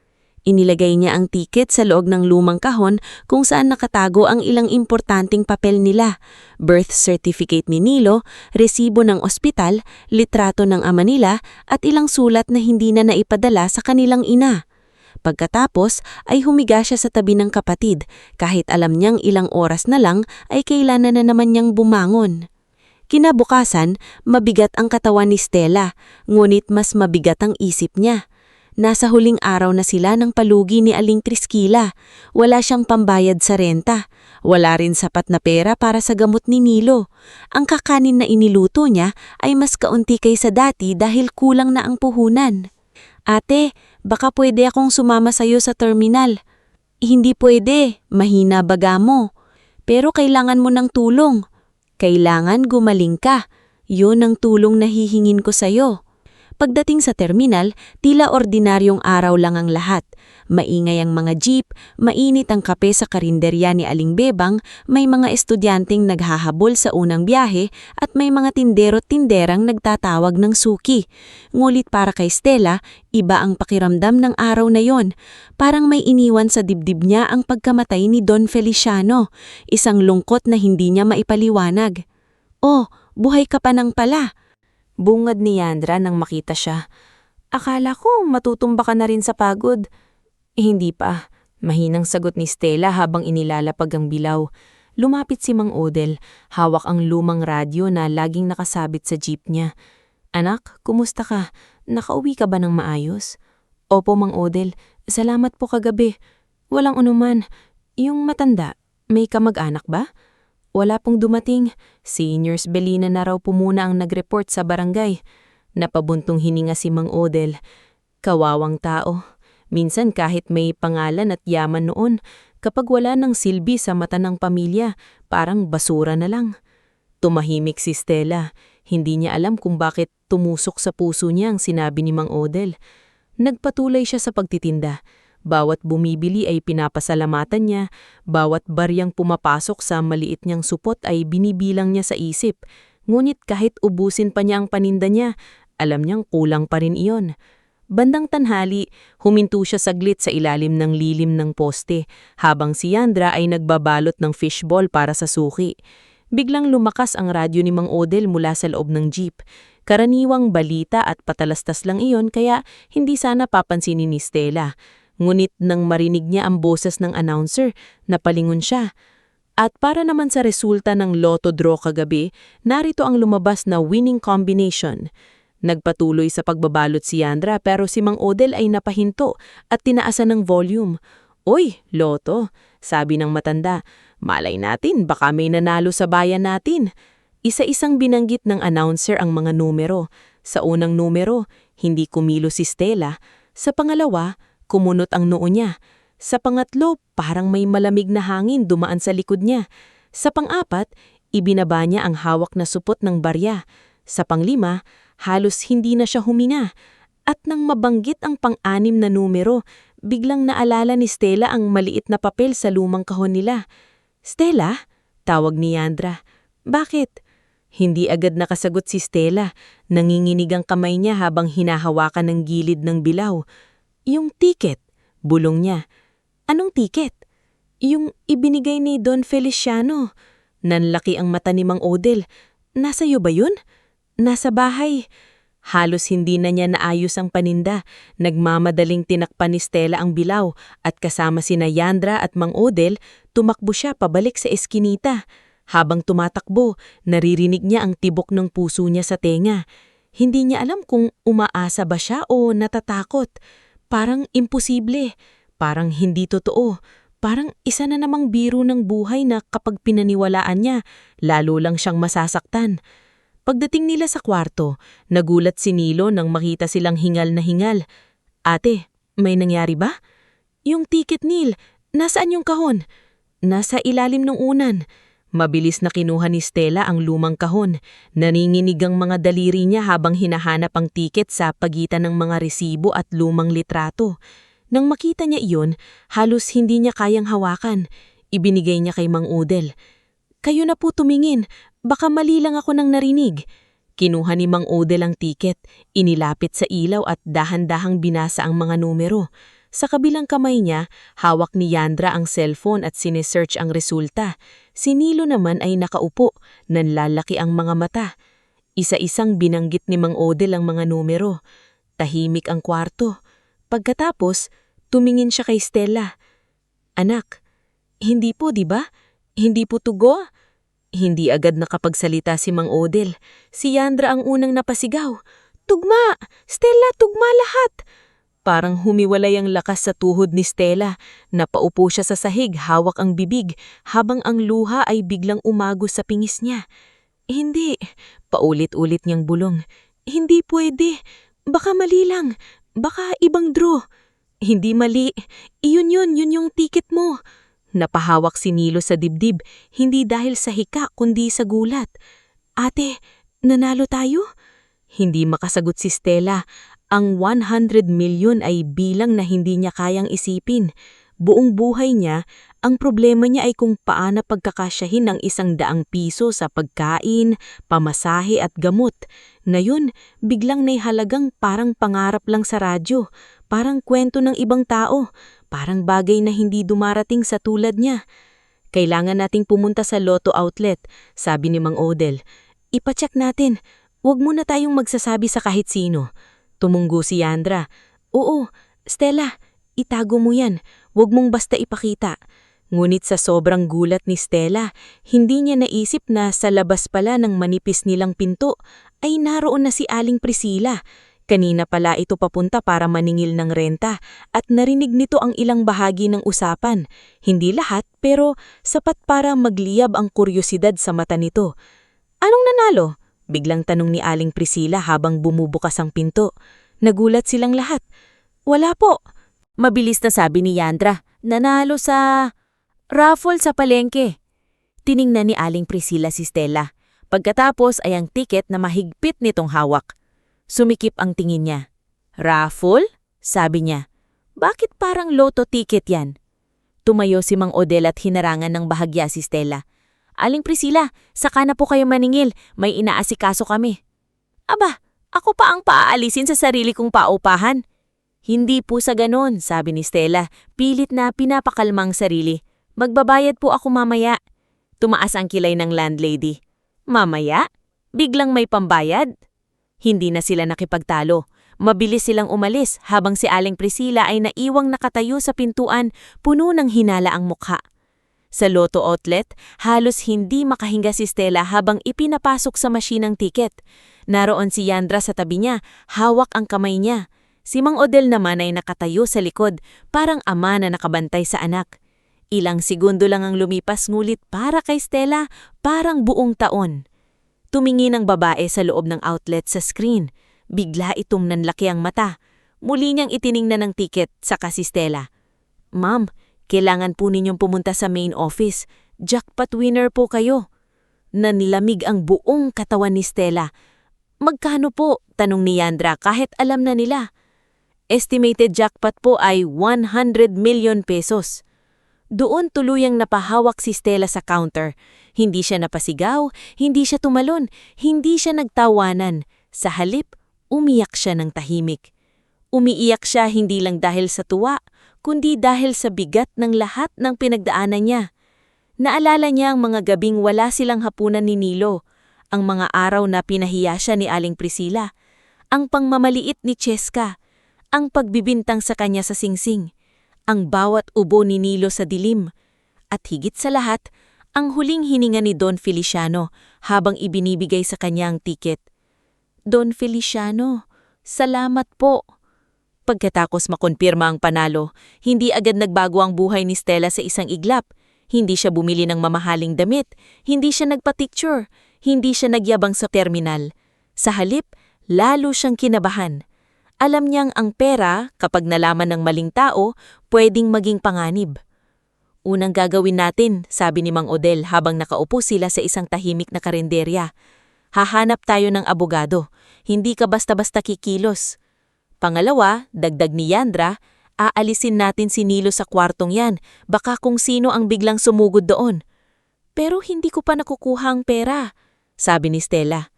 Inilagay niya ang tiket sa loob ng lumang kahon kung saan nakatago ang ilang importanteng papel nila. Birth certificate ni Nilo, resibo ng ospital, litrato ng ama nila at ilang sulat na hindi na naipadala sa kanilang ina. Pagkatapos ay humiga siya sa tabi ng kapatid kahit alam niyang ilang oras na lang ay kailangan na naman niyang bumangon. Kinabukasan, mabigat ang katawan ni Stella, ngunit mas mabigat ang isip niya. Nasa huling araw na sila ng palugi ni Aling Triskila. Wala siyang pambayad sa renta. Wala rin sapat na pera para sa gamot ni Nilo. Ang kakanin na iniluto niya ay mas kaunti kaysa dati dahil kulang na ang puhunan. "Ate, baka pwede akong sumama sa'yo sa terminal." "Hindi pwede, mahina baga mo. Pero kailangan mo ng tulong." "Kailangan gumaling ka. Yun ang tulong na hihingin ko sa'yo." Pagdating sa terminal, tila ordinaryong araw lang ang lahat. Maingay ang mga jeep, mainit ang kape sa karinderya ni Aling Bebang, may mga estudyanteng naghahabol sa unang biyahe at may mga tindero-tinderang nagtatawag ng suki. Ngulit para kay Stella, iba ang pakiramdam ng araw na yon. Parang may iniwan sa dibdib niya ang pagkamatay ni Don Feliciano, isang lungkot na hindi niya maipaliwanag. "Oh, buhay ka pa nang pala." Bungad ni Yandra nang makita siya. "Akala ko matutumba ka na rin sa pagod." Hindi pa." Mahinang sagot ni Stella habang inilalapag ang bilaw. Lumapit si Mang Odel, hawak ang lumang radyo na laging nakasabit sa jeep niya. "Anak, kumusta ka? Nakauwi ka ba ng maayos?" "Opo, Mang Odel. Salamat po kagabi." "Walang anuman. Yung matanda, may kamag-anak ba?" "Wala pong dumating. Si Nurse Belina na raw po muna ang nag-report sa barangay." Napabuntong hininga si Mang Odel. Kawawang tao. Minsan kahit may pangalan at yaman noon, kapag wala ng silbi sa mata ng pamilya, parang basura na lang. Tumahimik si Stella. Hindi niya alam kung bakit tumusok sa puso niya ang sinabi ni Mang Odel. Nagpatuloy siya sa pagtitinda. Bawat bumibili ay pinapasalamatan niya, bawat baryang pumapasok sa maliit niyang supot ay binibilang niya sa isip. Ngunit kahit ubusin pa niya ang paninda niya, alam niyang kulang pa rin iyon. Bandang tanghali, huminto siya saglit sa ilalim ng lilim ng poste, habang si Yandra ay nagbabalot ng fishball para sa suki. Biglang lumakas ang radyo ni Mang Odel mula sa loob ng jeep. Karaniwang balita at patalastas lang iyon kaya hindi sana papansinin ni Stella. Ngunit nang marinig niya ang boses ng announcer, napalingon siya. At para naman sa resulta ng Lotto draw kagabi, narito ang lumabas na winning combination. Nagpatuloy sa pagbabalot si Yandra pero si Mang Odel ay napahinto at tinaasan ng volume. "Oy, Lotto," sabi ng matanda, "malay natin baka may nanalo sa bayan natin." Isa-isang binanggit ng announcer ang mga numero. Sa unang numero, hindi kumilos si Stella. Sa pangalawa, kumunot ang noo niya. Sa pangatlo, parang may malamig na hangin dumaan sa likod niya. Sa pang-apat, ibinaba niya ang hawak na supot ng barya. Sa panglima, halos hindi na siya huminga. At nang mabanggit ang pang-anim na numero, biglang naalala ni Stella ang maliit na papel sa lumang kahon nila. "Stella?" tawag ni Yandra. "Bakit?" Hindi agad nakasagot si Stella. Nanginginig ang kamay niya habang hinahawakan ng gilid ng bilaw. "Yung ticket," bulong niya. "Anong ticket?" "Yung ibinigay ni Don Feliciano." Nanlaki ang mata ni Mang Odel. "Nasa iyo ba yun?" "Nasa bahay." Halos hindi na niya naayos ang paninda. Nagmamadaling tinakpan ni Stella ang bilaw at kasama sina Yandra at Mang Odel, tumakbo siya pabalik sa eskinita. Habang tumatakbo, naririnig niya ang tibok ng puso niya sa tenga. Hindi niya alam kung umaasa ba siya o natatakot. Parang imposible. Parang hindi totoo. Parang isa na namang biro ng buhay na kapag pinaniwalaan niya, lalo lang siyang masasaktan. Pagdating nila sa kwarto, nagulat si Nilo nang makita silang hingal na hingal. "Ate, may nangyari ba?" "Yung ticket, Nil. Nasaan yung kahon?" "Nasa ilalim ng unan." Mabilis na kinuha ni Stella ang lumang kahon. Naninginig ang mga daliri niya habang hinahanap ang tiket sa pagitan ng mga resibo at lumang litrato. Nang makita niya iyon, halos hindi niya kayang hawakan. Ibinigay niya kay Mang Odel. "Kayo na po tumingin, baka mali lang ako nang narinig." Kinuha ni Mang Odel ang tiket, inilapit sa ilaw at dahan-dahang binasa ang mga numero. Sa kabilang kamay niya, hawak ni Yandra ang cellphone at sinesearch ang resulta. Si Nilo naman ay nakaupo, nanlalaki ang mga mata. Isa-isang binanggit ni Mang Odel ang mga numero. Tahimik ang kwarto. Pagkatapos, tumingin siya kay Stella. "Anak, hindi po, di ba? Hindi po tugo?" Hindi agad nakapagsalita si Mang Odel. Si Yandra ang unang napasigaw. "Tugma! Stella, tugma lahat!" Parang humiwalay ang lakas sa tuhod ni Stella. Napaupo siya sa sahig, hawak ang bibig, habang ang luha ay biglang umagos sa pingis niya. "Hindi," paulit-ulit niyang bulong. "Hindi pwede. Baka mali lang. Baka ibang draw." "Hindi mali. Yun yung ticket mo." Napahawak si Nilo sa dibdib, hindi dahil sa hika kundi sa gulat. "Ate, nanalo tayo?" Hindi makasagot si Stella. Ang 100 million ay bilang na hindi niya kayang isipin. Buong buhay niya, ang problema niya ay kung paano pagkakasyahin ang 100 piso sa pagkain, pamasahe at gamot. Ngayon, biglang naihalagang parang pangarap lang sa radyo, parang kwento ng ibang tao, parang bagay na hindi dumarating sa tulad niya. "Kailangan nating pumunta sa Lotto outlet," sabi ni Mang Odel. "Ipacheck natin. Huwag muna tayong magsasabi sa kahit sino." Tumunggo si Yandra. "Oo, Stella, itago mo yan. Huwag mong basta ipakita." Ngunit sa sobrang gulat ni Stella, hindi niya naisip na sa labas pala ng manipis nilang pinto ay naroon na si Aling Priscilla. Kanina pala ito papunta para maningil ng renta at narinig nito ang ilang bahagi ng usapan. Hindi lahat pero sapat para magliyab ang kuryosidad sa mata nito. "Anong nanalo?" biglang tanong ni Aling Priscilla habang bumubukas ang pinto. Nagulat silang lahat. "Wala po." Mabilis na sabi ni Yandra, "Nanalo sa raffle sa palengke." Tiningnan ni Aling Priscilla si Stella. Pagkatapos ay ang tiket na mahigpit nitong hawak. Sumikip ang tingin niya. "Raffle?" sabi niya. "Bakit parang lotto ticket yan?" Tumayo si Mang Odel at hinarangan ng bahagya si Stella. "Aling Priscilla, saka na po kayo maningil, may inaasikaso kami." "Aba, ako pa ang paaalisin sa sarili kong paupahan." "Hindi po sa ganon," sabi ni Stella, pilit na pinapakalmang sarili. "Magbabayad po ako mamaya." Tumaas ang kilay ng landlady. "Mamaya? Biglang may pambayad?" Hindi na sila nakipagtalo. Mabilis silang umalis habang si Aling Priscilla ay naiwang nakatayo sa pintuan, puno ng hinala ang mukha. Sa Lotto outlet, halos hindi makahinga si Stella habang ipinapasok sa masinang tiket. Naroon si Yandra sa tabi niya, hawak ang kamay niya. Si Mang Odel naman ay nakatayo sa likod, parang ama na nakabantay sa anak. Ilang segundo lang ang lumipas ngulit para kay Stella, parang buong taon. Tumingin ang babae sa loob ng outlet sa screen. Bigla itong nanlaki ang mata. Muli niyang itiningnan ang tiket saka si Stella. "Ma'am, kailangan po ninyong pumunta sa main office. Jackpot winner po kayo." Nanilamig ang buong katawan ni Stella. "Magkano po?" tanong ni Yandra kahit alam na nila. "Estimated jackpot po ay 100 million pesos. Doon tuluyang napahawak si Stella sa counter. Hindi siya napasigaw, hindi siya tumalon, hindi siya nagtawanan. Sa halip, umiyak siya ng tahimik. Umiiyak siya hindi lang dahil sa tuwa, kundi dahil sa bigat ng lahat ng pinagdaanan niya. Naalala niya ang mga gabing wala silang hapunan ni Nilo, ang mga araw na pinahiya siya ni Aling Priscilla, ang pangmamaliit ni Cheska, ang pagbibintang sa kanya sa singsing, ang bawat ubo ni Nilo sa dilim, at higit sa lahat, ang huling hininga ni Don Feliciano habang ibinibigay sa kanya ang tiket. "Don Feliciano, salamat po." Pagkatapos makonpirma ang panalo, hindi agad nagbago ang buhay ni Stella sa isang iglap. Hindi siya bumili ng mamahaling damit, hindi siya nagpa-picture, hindi siya nagyabang sa terminal. Sa halip, lalo siyang kinabahan. Alam niyang ang pera, kapag nalaman ng maling tao, pwedeng maging panganib. "Unang gagawin natin," sabi ni Mang Odel habang nakaupo sila sa isang tahimik na karinderya. "Hahanap tayo ng abogado. Hindi ka basta-basta kikilos. Pangalawa, dagdag ni Yandra, aalisin natin si Nilo sa kwartong yan. Baka kung sino ang biglang sumugod doon." "Pero hindi ko pa nakukuha ang pera," sabi ni Stella.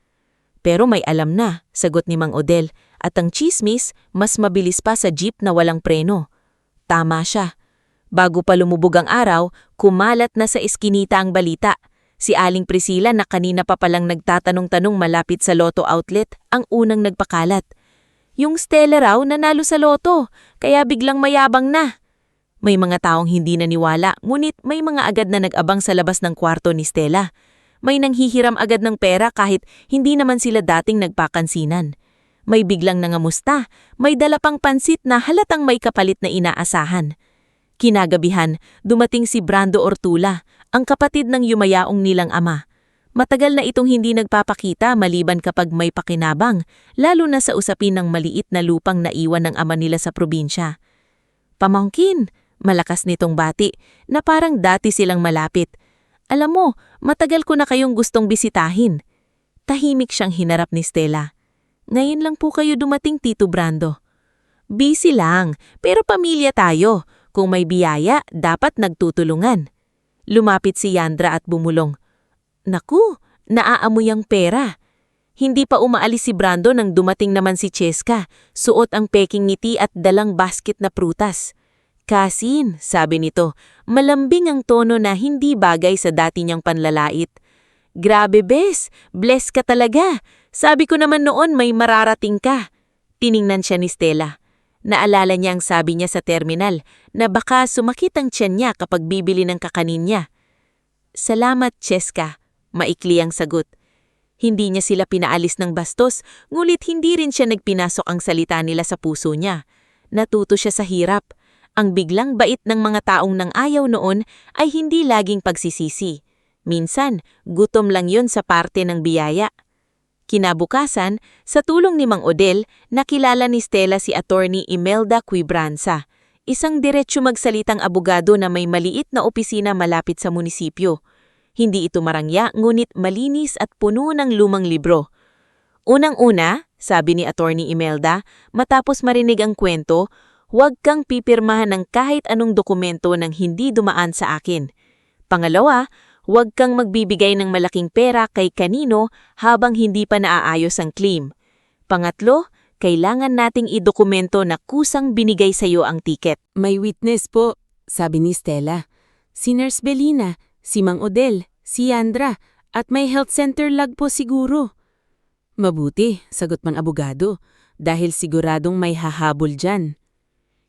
"Pero may alam na," sagot ni Mang Odel, "at ang chismis mas mabilis pa sa jeep na walang preno." Tama siya. Bago pa lumubog ang araw, kumalat na sa eskinita ang balita. Si Aling Priscilla na kanina pa palang nagtatanong-tanong malapit sa Lotto outlet ang unang nagpakalat. Yung Stella raw nanalo sa Lotto, kaya biglang mayabang na. May mga taong hindi naniwala, ngunit may mga agad na nag-abang sa labas ng kwarto ni Stella. May nanghihiram agad ng pera kahit hindi naman sila dating nagpakansinan. May biglang nangamusta, may dala pang pansit na halatang may kapalit na inaasahan. Kinagabihan, dumating si Brando Ortula, ang kapatid ng yumayaong nilang ama. Matagal na itong hindi nagpapakita maliban kapag may pakinabang, lalo na sa usapin ng maliit na lupang naiwan ng ama nila sa probinsya. "Pamangkin," malakas nitong bati, na parang dati silang malapit. "Alam mo, matagal ko na kayong gustong bisitahin." Tahimik siyang hinarap ni Stella. "Ngayon lang po kayo dumating, Tito Brando." "Busy lang, pero pamilya tayo. Kung may biyaya, dapat nagtutulungan." Lumapit si Yandra at bumulong. "Naku, naaamoy ang pera." Hindi pa umaalis si Brando nang dumating naman si Cheska, suot ang peking ngiti at dalang basket na prutas. "Kasin," sabi nito, malambing ang tono na hindi bagay sa dati niyang panlalait. "Grabe bes, bless ka talaga. Sabi ko naman noon may mararating ka." Tiningnan siya ni Stella. Naalala niya ang sabi niya sa terminal na baka sumakit ang tiyan niya kapag bibili ng kakanin niya. "Salamat, Cheska," maikli ang sagot. Hindi niya sila pinaalis ng bastos, ngulit hindi rin siya nagpinasok ang salita nila sa puso niya. Natuto siya sa hirap. Ang biglang bait ng mga taong nang ayaw noon ay hindi laging pagsisisi. Minsan, gutom lang yun sa parte ng biyaya. Kinabukasan, sa tulong ni Mang Odel, nakilala ni Stella si Attorney Imelda Quibranza, isang diretso magsalitang abogado na may maliit na opisina malapit sa munisipyo. Hindi ito marangya, ngunit malinis at puno ng lumang libro. "Unang-una," sabi ni Attorney Imelda, matapos marinig ang kwento, "huwag kang pipirmahan ng kahit anong dokumento nang hindi dumaan sa akin. Pangalawa, huwag kang magbibigay ng malaking pera kay kanino habang hindi pa naaayos ang claim. Pangatlo, kailangan nating idokumento na kusang binigay sa iyo ang tiket." "May witness po," sabi ni Stella. "Si Nurse Belina, si Mang Odel, si Yandra, at may health center log po siguro." "Mabuti," sagot ng abogado, "dahil siguradong may hahabol dyan."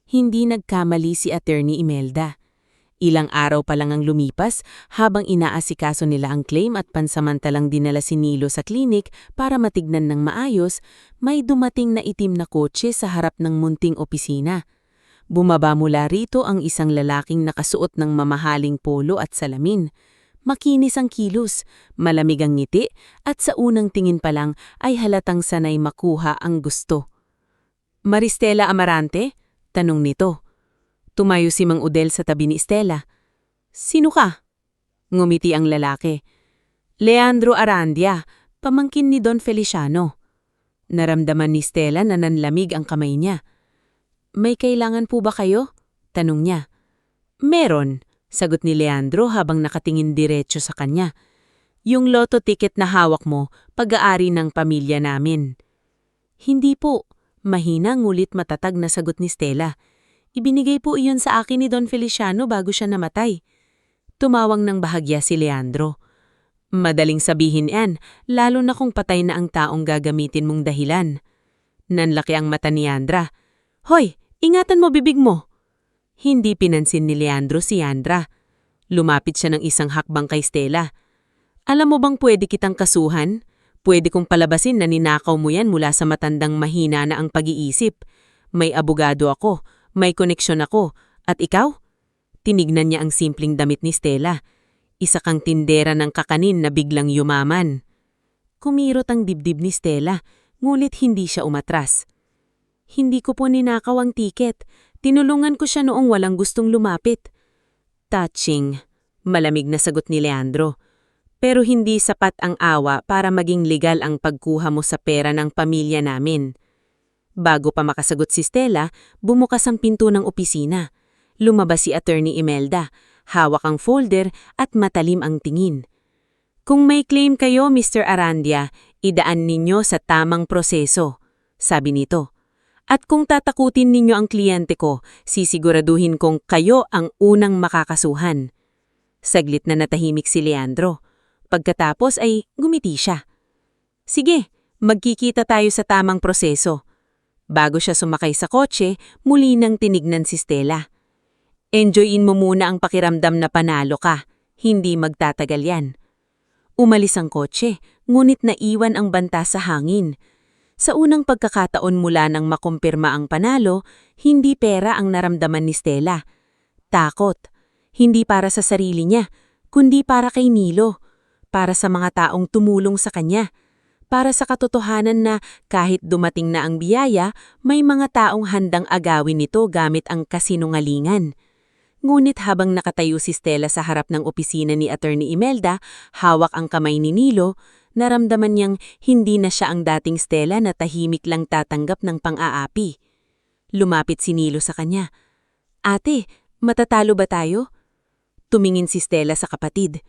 Hindi nagkamali si Attorney Imelda. Ilang araw pa lang ang lumipas habang inaasikaso nila ang claim at pansamantalang dinala si Nilo sa klinik para matignan ng maayos, may dumating na itim na kotse sa harap ng munting opisina. Bumaba mula rito ang isang lalaking nakasuot ng mamahaling polo at salamin. Makinis ang kilos, malamig ang ngiti, at sa unang tingin pa lang ay halatang sanay makuha ang gusto. "Maristela Amarante?" tanong nito. Tumayo si Mang Udel sa tabi ni Stella. "Sino ka?" Ngumiti ang lalaki. "Leandro Arandia, pamangkin ni Don Feliciano." Naramdaman ni Stella na nanlamig ang kamay niya. "May kailangan po ba kayo?" tanong niya. "Meron," sagot ni Leandro habang nakatingin diretso sa kanya. "Yung lotto ticket na hawak mo, pag-aari ng pamilya namin." "Hindi po," mahina ngulit matatag na sagot ni Stella. "Ibinigay po iyon sa akin ni Don Feliciano bago siya namatay." Tumawang ng bahagya si Leandro. "Madaling sabihin yan, lalo na kung patay na ang taong gagamitin mong dahilan." Nanlaki ang mata ni Yandra. "Hoy, ingatan mo bibig mo!" Hindi pinansin ni Leandro si Yandra. Lumapit siya ng isang hakbang kay Stella. "Alam mo bang pwede kitang kasuhan? Pwede kong palabasin na ninakaw mo yan mula sa matandang mahina na ang pag-iisip. May abogado ako. May koneksyon ako. At ikaw?" Tinignan niya ang simpleng damit ni Stella. "Isa kang tindera ng kakanin na biglang yumaman." Kumirot ang dibdib ni Stella, ngulit hindi siya umatras. "Hindi ko po ninakaw ang tiket. Tinulungan ko siya noong walang gustong lumapit." "Touching," malamig na sagot ni Leandro. "Pero hindi sapat ang awa para maging legal ang pagkuha mo sa pera ng pamilya namin." Bago pa makasagot si Stella, bumukas ang pinto ng opisina. Lumabas si Attorney Imelda, hawak ang folder at matalim ang tingin. "Kung may claim kayo, Mr. Arandia, idaan ninyo sa tamang proseso," sabi nito. "At kung tatakutin ninyo ang kliyente ko, sisiguraduhin kong kayo ang unang makakasuhan." Saglit na natahimik si Leandro. Pagkatapos ay gumiti siya. "Sige, magkikita tayo sa tamang proseso." Bago siya sumakay sa kotse, muli nang tinignan si Stella. "Enjoyin mo muna ang pakiramdam na panalo ka. Hindi magtatagal yan." Umalis ang kotse, ngunit naiwan ang banta sa hangin. Sa unang pagkakataon mula nang makumpirma ang panalo, hindi pera ang naramdaman ni Stella. Takot. Hindi para sa sarili niya, kundi para kay Nilo. Para sa mga taong tumulong sa kanya. Para sa katotohanan na kahit dumating na ang biyaya, may mga taong handang agawin nito gamit ang kasinungalingan. Ngunit habang nakatayo si Stella sa harap ng opisina ni Attorney Imelda, hawak ang kamay ni Nilo, naramdaman niyang hindi na siya ang dating Stella na tahimik lang tatanggap ng pang-aapi. Lumapit si Nilo sa kanya. "Ate, matatalo ba tayo?" Tumingin si Stella sa kapatid.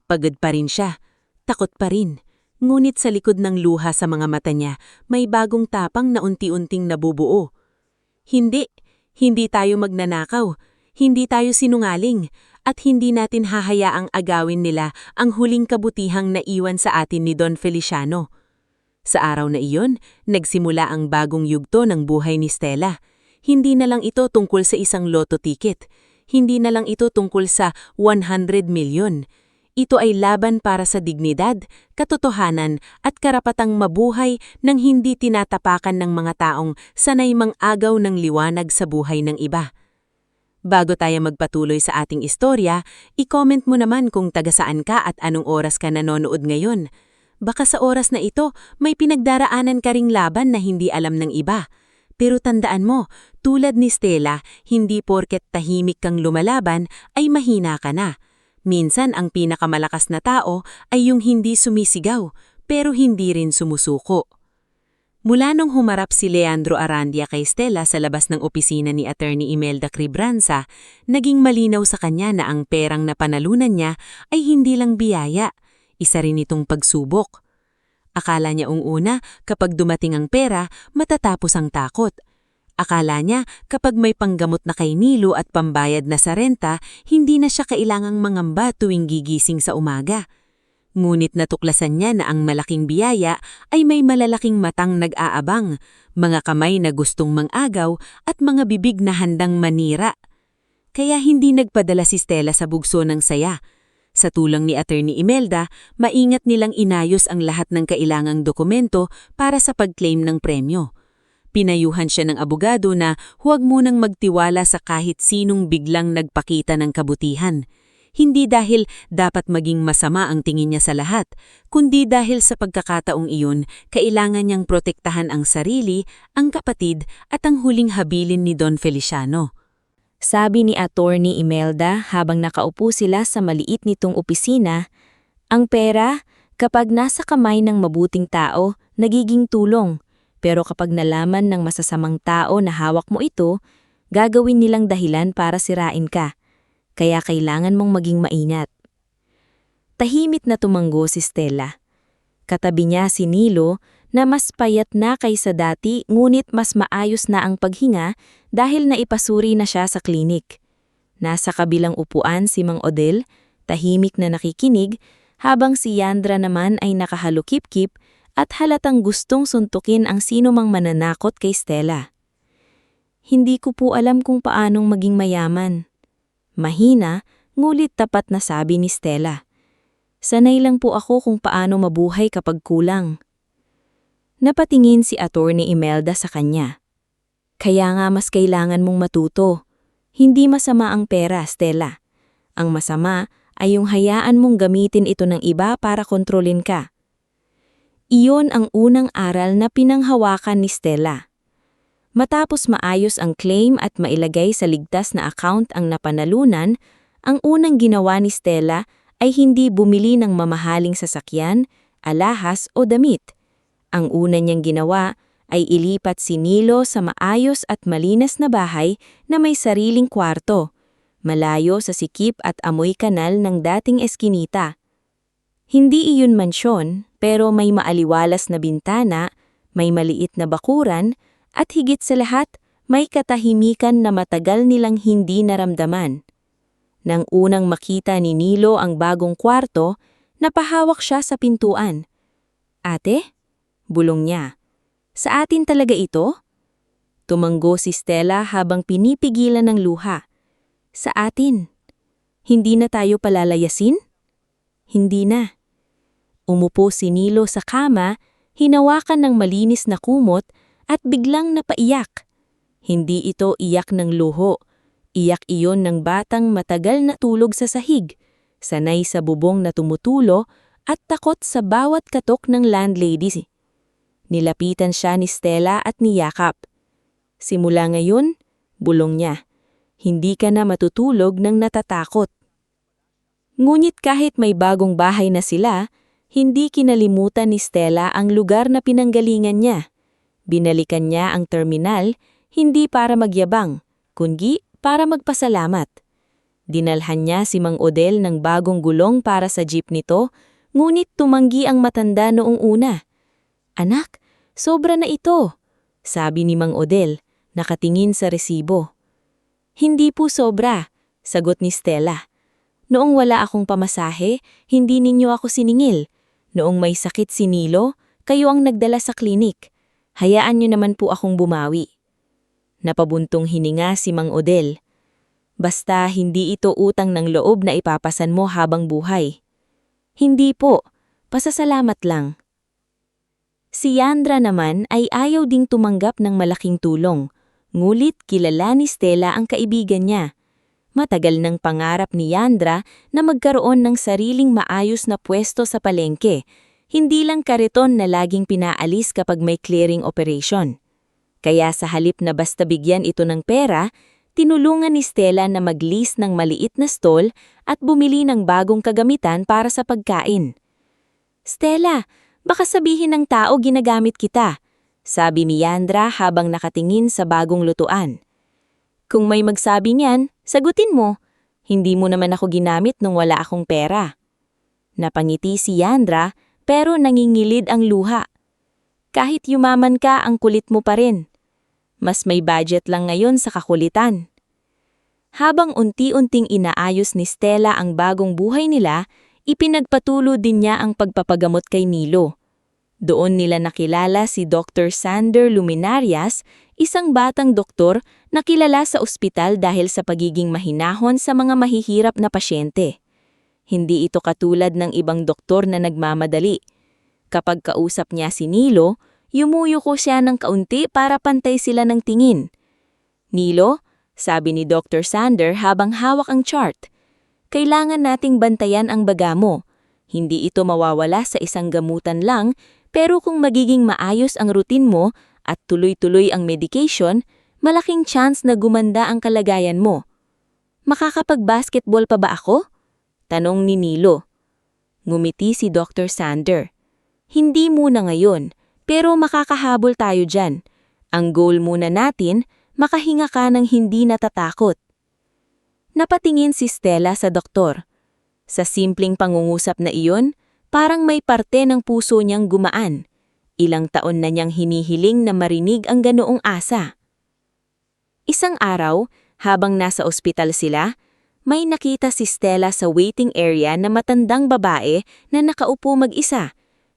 Pagod pa rin siya, takot pa rin. Ngunit sa likod ng luha sa mga mata niya, may bagong tapang na unti-unting nabubuo. Hindi tayo magnanakaw, hindi tayo sinungaling, at hindi natin hahayaang agawin nila ang huling kabutihang naiwan sa atin ni Don Feliciano. Sa araw na iyon, nagsimula ang bagong yugto ng buhay ni Stella. Hindi na lang ito tungkol sa isang lotto ticket. Hindi na lang ito tungkol sa 100 milyon. Ito ay laban para sa dignidad, katotohanan at karapatang mabuhay nang hindi tinatapakan ng mga taong sanay mang-agaw ng liwanag sa buhay ng iba. Bago tayo magpatuloy sa ating istorya, i-comment mo naman kung taga saan ka at anong oras ka nanonood ngayon. Baka sa oras na ito, may pinagdaraanan ka ring laban na hindi alam ng iba. Pero tandaan mo, tulad ni Stella, hindi porket tahimik kang lumalaban ay mahina ka na. Minsan ang pinakamalakas na tao ay yung hindi sumisigaw, pero hindi rin sumusuko. Mula nung humarap si Leandro Arandia kay Stella sa labas ng opisina ni Attorney Imelda Cribranza, naging malinaw sa kanya na ang perang napanalunan niya ay hindi lang biyaya, isa rin itong pagsubok. Akala niya una, kapag dumating ang pera, matatapos ang takot. Akala niya kapag may panggamot na kay Nilo at pambayad na sa renta, hindi na siya kailangang mangamba tuwing gigising sa umaga. Ngunit natuklasan niya na ang malaking biyaya ay may malalaking matang nag-aabang, mga kamay na gustong mang-agaw at mga bibig na handang manira. kaya hindi nagpadala si Stella sa bugso ng saya. Sa tulong ni Attorney Imelda, maingat nilang inayos ang lahat ng kailangang dokumento para sa pag-claim ng premyo. Pinayuhan siya ng abogado na huwag munang magtiwala sa kahit sinong biglang nagpakita ng kabutihan. Hindi dahil dapat maging masama ang tingin niya sa lahat, kundi dahil sa pagkakataong iyon, kailangan niyang protektahan ang sarili, ang kapatid at ang huling habilin ni Don Feliciano. Sabi ni Attorney Imelda habang nakaupo sila sa maliit nitong opisina, ang pera, kapag nasa kamay ng mabuting tao, nagiging tulong. Pero kapag nalaman ng masasamang tao na hawak mo ito, gagawin nilang dahilan para sirain ka. Kaya kailangan mong maging maingat. Tahimik na tumanggo si Stella. Katabi niya si Nilo na mas payat na kaysa dati ngunit mas maayos na ang paghinga dahil naipasuri na siya sa klinik. Nasa kabilang upuan si Mang Odel, tahimik na nakikinig, habang si Yandra naman ay nakahalukip-kip at halatang gustong suntukin ang sino mang mananakot kay Stella. Hindi ko po alam kung paanong maging mayaman. Mahina, ngulit tapat na sabi ni Stella. Sanay lang po ako kung paano mabuhay kapag kulang. Napatingin si Attorney Imelda sa kanya. Kaya nga mas kailangan mong matuto. Hindi masama ang pera, Stella. Ang masama ay yung hayaan mong gamitin ito ng iba para kontrolin ka. Iyon ang unang aral na pinanghawakan ni Stella. Matapos maayos ang claim at mailagay sa ligtas na account ang napanalunan, ang unang ginawa ni Stella ay hindi bumili ng mamahaling sasakyan, alahas o damit. Ang una niyang ginawa ay ilipat si Nilo sa maayos at malinas na bahay na may sariling kwarto, malayo sa sikip at amoy kanal ng dating eskinita. Hindi iyon mansyon, pero may maaliwalas na bintana, may maliit na bakuran, at higit sa lahat, may katahimikan na matagal nilang hindi naramdaman. Nang unang makita ni Nilo ang bagong kwarto, napahawak siya sa pintuan. Ate? Bulong niya. Sa atin talaga ito? Tumanggo si Stella habang pinipigilan ng luha. Sa atin. Hindi na tayo palalayasin? Hindi na. Umupo si Nilo sa kama, hinawakan ng malinis na kumot, at biglang napaiyak. Hindi ito iyak ng luho. Iyak iyon ng batang matagal na tulog sa sahig, sanay sa bubong na tumutulo at takot sa bawat katok ng landlady. Nilapitan siya ni Stella at niyakap. Simula ngayon, bulong niya, hindi ka na matutulog ng natatakot. Ngunit kahit may bagong bahay na sila, hindi kinalimutan ni Stella ang lugar na pinanggalingan niya. Binalikan niya ang terminal, hindi para magyabang, kundi para magpasalamat. Dinalhan niya si Mang Odel ng bagong gulong para sa jeep nito, ngunit tumanggi ang matanda noong una. Anak, sobra na ito, sabi ni Mang Odel, nakatingin sa resibo. Hindi po sobra, sagot ni Stella. Noong wala akong pamasahe, hindi ninyo ako siningil. Noong may sakit si Nilo, kayo ang nagdala sa klinik. Hayaan niyo naman po akong bumawi. Napabuntong hininga si Mang Odel. Basta hindi ito utang ng loob na ipapasan mo habang buhay. Hindi po, pasasalamat lang. Si Yandra naman ay ayaw ding tumanggap ng malaking tulong, ngulit kilala ni Stella ang kaibigan niya. Matagal ng pangarap ni Yandra na magkaroon ng sariling maayos na pwesto sa palengke, hindi lang kariton na laging pinaalis kapag may clearing operation. Kaya sa halip na basta bigyan ito ng pera, tinulungan ni Stella na mag-lease ng maliit na stall at bumili ng bagong kagamitan para sa pagkain. Stella, baka sabihin ng tao ginagamit kita, sabi ni Yandra habang nakatingin sa bagong lutuan. Kung may magsabi niyan, sagutin mo. Hindi mo naman ako ginamit nung wala akong pera. Napangiti si Yandra pero nangingilid ang luha. Kahit yumaman ka, ang kulit mo pa rin. Mas may budget lang ngayon sa kakulitan. Habang unti-unting inaayos ni Stella ang bagong buhay nila, ipinagpatuloy din niya ang pagpapagamot kay Nilo. Doon nila nakilala si Dr. Sander Luminarias, isang batang doktor Nakilala sa ospital dahil sa pagiging mahinahon sa mga mahihirap na pasyente. Hindi ito katulad ng ibang doktor na nagmamadali. Kapag kausap niya si Nilo, yumuyuko siya ng kaunti para pantay sila ng tingin. "Nilo," sabi ni Dr. Sander habang hawak ang chart, "kailangan nating bantayan ang baga mo. Hindi ito mawawala sa isang gamutan lang, pero kung magiging maayos ang routine mo at tuloy-tuloy ang medication, malaking chance na gumanda ang kalagayan mo." "Makakapag-basketball pa ba ako?" tanong ni Nilo. Ngumiti si Dr. Sander. "Hindi muna ngayon, pero makakahabol tayo dyan. Ang goal muna natin, makahinga ka ng hindi natatakot." Napatingin si Stella sa doktor. Sa simpleng pangungusap na iyon, parang may parte ng puso niyang gumaan. Ilang taon na niyang hinihiling na marinig ang ganoong asa. Isang araw, habang nasa ospital sila, may nakita si Stella sa waiting area na matandang babae na nakaupo mag-isa,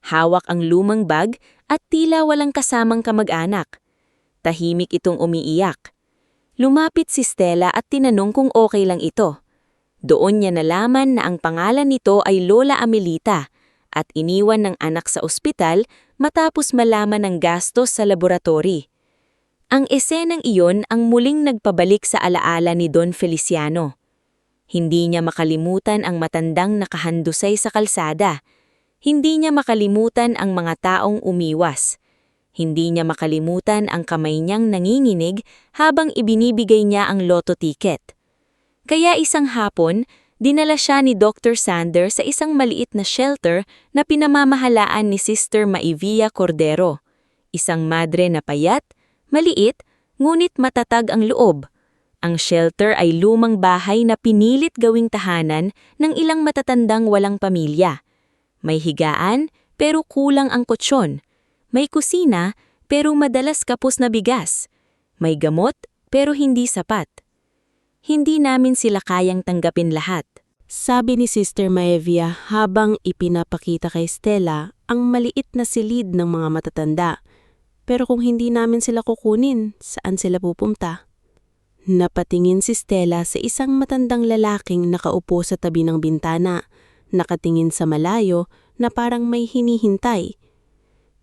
hawak ang lumang bag at tila walang kasamang kamag-anak. Tahimik itong umiiyak. Lumapit si Stella at tinanong kung okay lang ito. Doon niya nalaman na ang pangalan nito ay Lola Amelita at iniwan ng anak sa ospital matapos malaman ng gastos sa laboratory. Ang esenang iyon ang muling nagpabalik sa alaala ni Don Feliciano. Hindi niya makalimutan ang matandang nakahandusay sa kalsada. Hindi niya makalimutan ang mga taong umiwas. Hindi niya makalimutan ang kamay niyang nanginginig habang ibinibigay niya ang lotto ticket. Kaya isang hapon, dinala siya ni Dr. Sander sa isang maliit na shelter na pinamamahalaan ni Sister Maivia Cordero. Isang madre na payat, maliit, ngunit matatag ang loob. Ang shelter ay lumang bahay na pinilit gawing tahanan ng ilang matatandang walang pamilya. May higaan, pero kulang ang kutsyon. May kusina, pero madalas kapos na bigas. May gamot, pero hindi sapat. Hindi namin sila kayang tanggapin lahat, Sabi ni Sister Maevia habang ipinapakita kay Stella ang maliit na silid ng mga matatanda. Pero kung hindi namin sila kukunin, saan sila pupunta? Napatingin si Stella sa isang matandang lalaking nakaupo sa tabi ng bintana, nakatingin sa malayo na parang may hinihintay.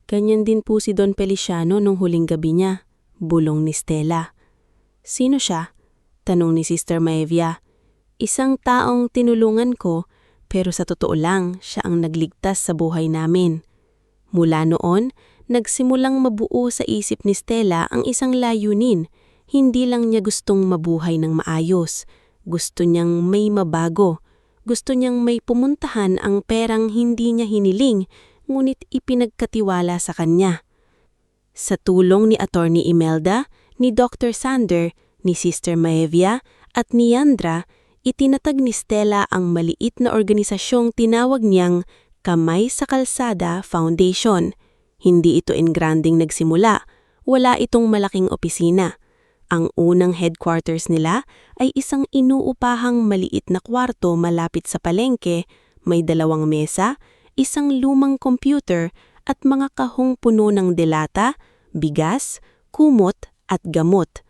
Ganyan din po si Don Feliciano nung huling gabi niya, bulong ni Stella. "Sino siya?" tanong ni Sister Maevia. "Isang taong tinulungan ko, pero sa totoo lang, siya ang nagligtas sa buhay namin." Mula noon, nagsimulang mabuo sa isip ni Stella ang isang layunin. Hindi lang niya gustong mabuhay ng maayos. Gusto niyang may mabago. Gusto niyang may pumuntahan ang perang hindi niya hiniling, ngunit ipinagkatiwala sa kanya. Sa tulong ni Attorney Imelda, ni Dr. Sander, ni Sister Maevia at ni Yandra, itinatag ni Stella ang maliit na organisasyong tinawag niyang Kamay sa Kalsada Foundation. Hindi ito engranding nagsimula, wala itong malaking opisina. Ang unang headquarters nila ay isang inuupahang maliit na kwarto malapit sa palengke, may 2 mesa, isang lumang computer at mga kahong puno ng delata, bigas, kumot at gamot.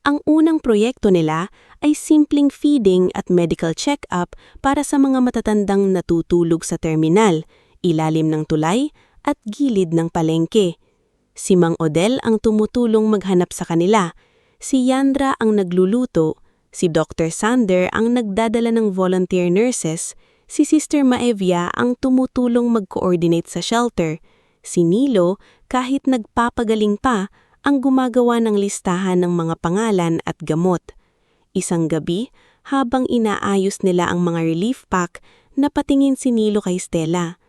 Ang unang proyekto nila ay simpleng feeding at medical check-up para sa mga matatandang natutulog sa terminal, ilalim ng tulay at gilid ng palengke. Si Mang Odel ang tumutulong maghanap sa kanila, si Yandra ang nagluluto, si Dr. Sander ang nagdadala ng volunteer nurses, si Sister Maevia ang tumutulong mag-coordinate sa shelter, si Nilo kahit nagpapagaling pa ang gumagawa ng listahan ng mga pangalan at gamot. Isang gabi, habang inaayos nila ang mga relief pack, napatingin si Nilo kay Stella.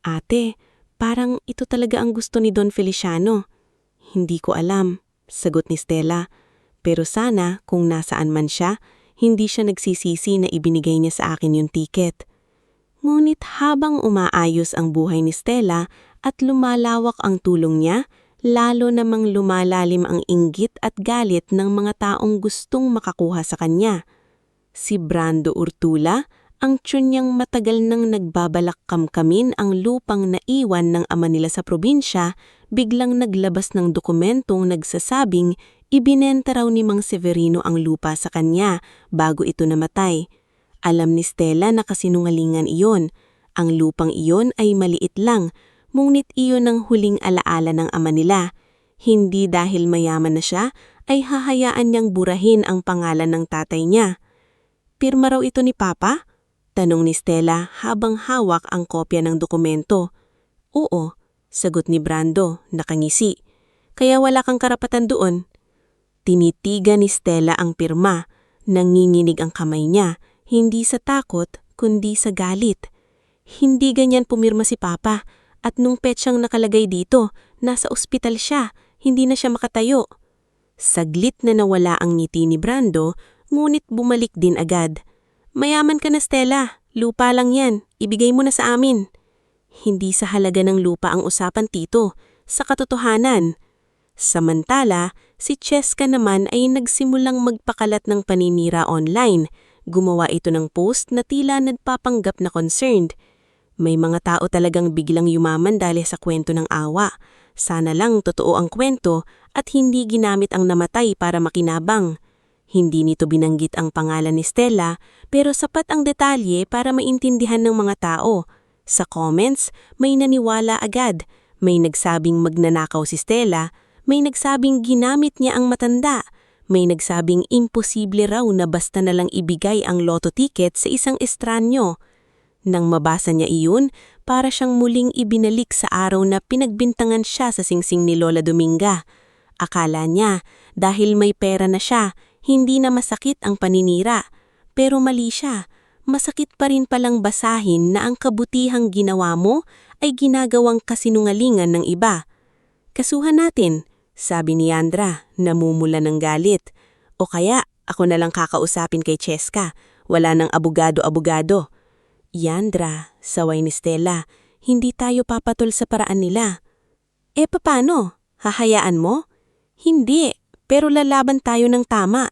"Ate, parang ito talaga ang gusto ni Don Feliciano." "Hindi ko alam," sagot ni Stella. "Pero sana kung nasaan man siya, hindi siya nagsisisi na ibinigay niya sa akin yung ticket." Ngunit habang umaayos ang buhay ni Stella at lumalawak ang tulong niya, lalo namang lumalalim ang inggit at galit ng mga taong gustong makakuha sa kanya. Si Brando Urtula, ang tiyon niyang matagal nang nagbabalak kamkamin ang lupang naiwan ng ama nila sa probinsya, biglang naglabas ng dokumentong nagsasabing Ibinenta raw ni Mang Severino ang lupa sa kanya bago ito namatay. Alam ni Stella na kasinungalingan iyon. Ang lupang iyon ay maliit lang, ngunit iyon ang huling alaala ng ama nila. Hindi dahil mayaman na siya, ay hahayaan niyang burahin ang pangalan ng tatay niya. Pirma raw ito ni Papa? Tanong ni Stella habang hawak ang kopya ng dokumento. Oo, sagot ni Brando, nakangisi. Kaya wala kang karapatan doon. Tinitigan ni Stella ang pirma. Nanginginig ang kamay niya, hindi sa takot, kundi sa galit. Hindi ganyan pumirma si Papa, at nung petsyang nakalagay dito, nasa ospital siya, hindi na siya makatayo. Saglit na nawala ang ngiti ni Brando, ngunit bumalik din agad. Mayaman ka na, Stella, lupa lang yan, ibigay mo na sa amin. Hindi sa halaga ng lupa ang usapan, Tito, sa katotohanan. Samantala, si Cheska naman ay nagsimulang magpakalat ng paninira online. Gumawa ito ng post na tila nagpapanggap na concerned. May mga tao talagang biglang yumaman dahil sa kwento ng awa. Sana lang totoo ang kwento at hindi ginamit ang namatay para makinabang. Hindi nito binanggit ang pangalan ni Stella, pero sapat ang detalye para maintindihan ng mga tao. Sa comments, may naniwala agad. May nagsabing magnanakaw si Stella. May nagsabing ginamit niya ang matanda. May nagsabing imposible raw na basta na lang ibigay ang lotto ticket sa isang estranyo. Nang mabasa niya iyon, para siyang muling ibinalik sa araw na pinagbintangan siya sa singsing ni Lola Dominga. Akala niya, dahil may pera na siya, hindi na masakit ang paninira. Pero mali siya. Masakit pa rin palang basahin na ang kabutihang ginawa mo ay ginagawang kasinungalingan ng iba. Kasuhan natin, sabi ni Yandra, namumula ng galit. O kaya, ako na lang kakausapin kay Cheska. Wala nang abogado-abogado. Yandra, saway ni Stella, hindi tayo papatol sa paraan nila. Paano? Hahayaan mo? Hindi, pero lalaban tayo ng tama.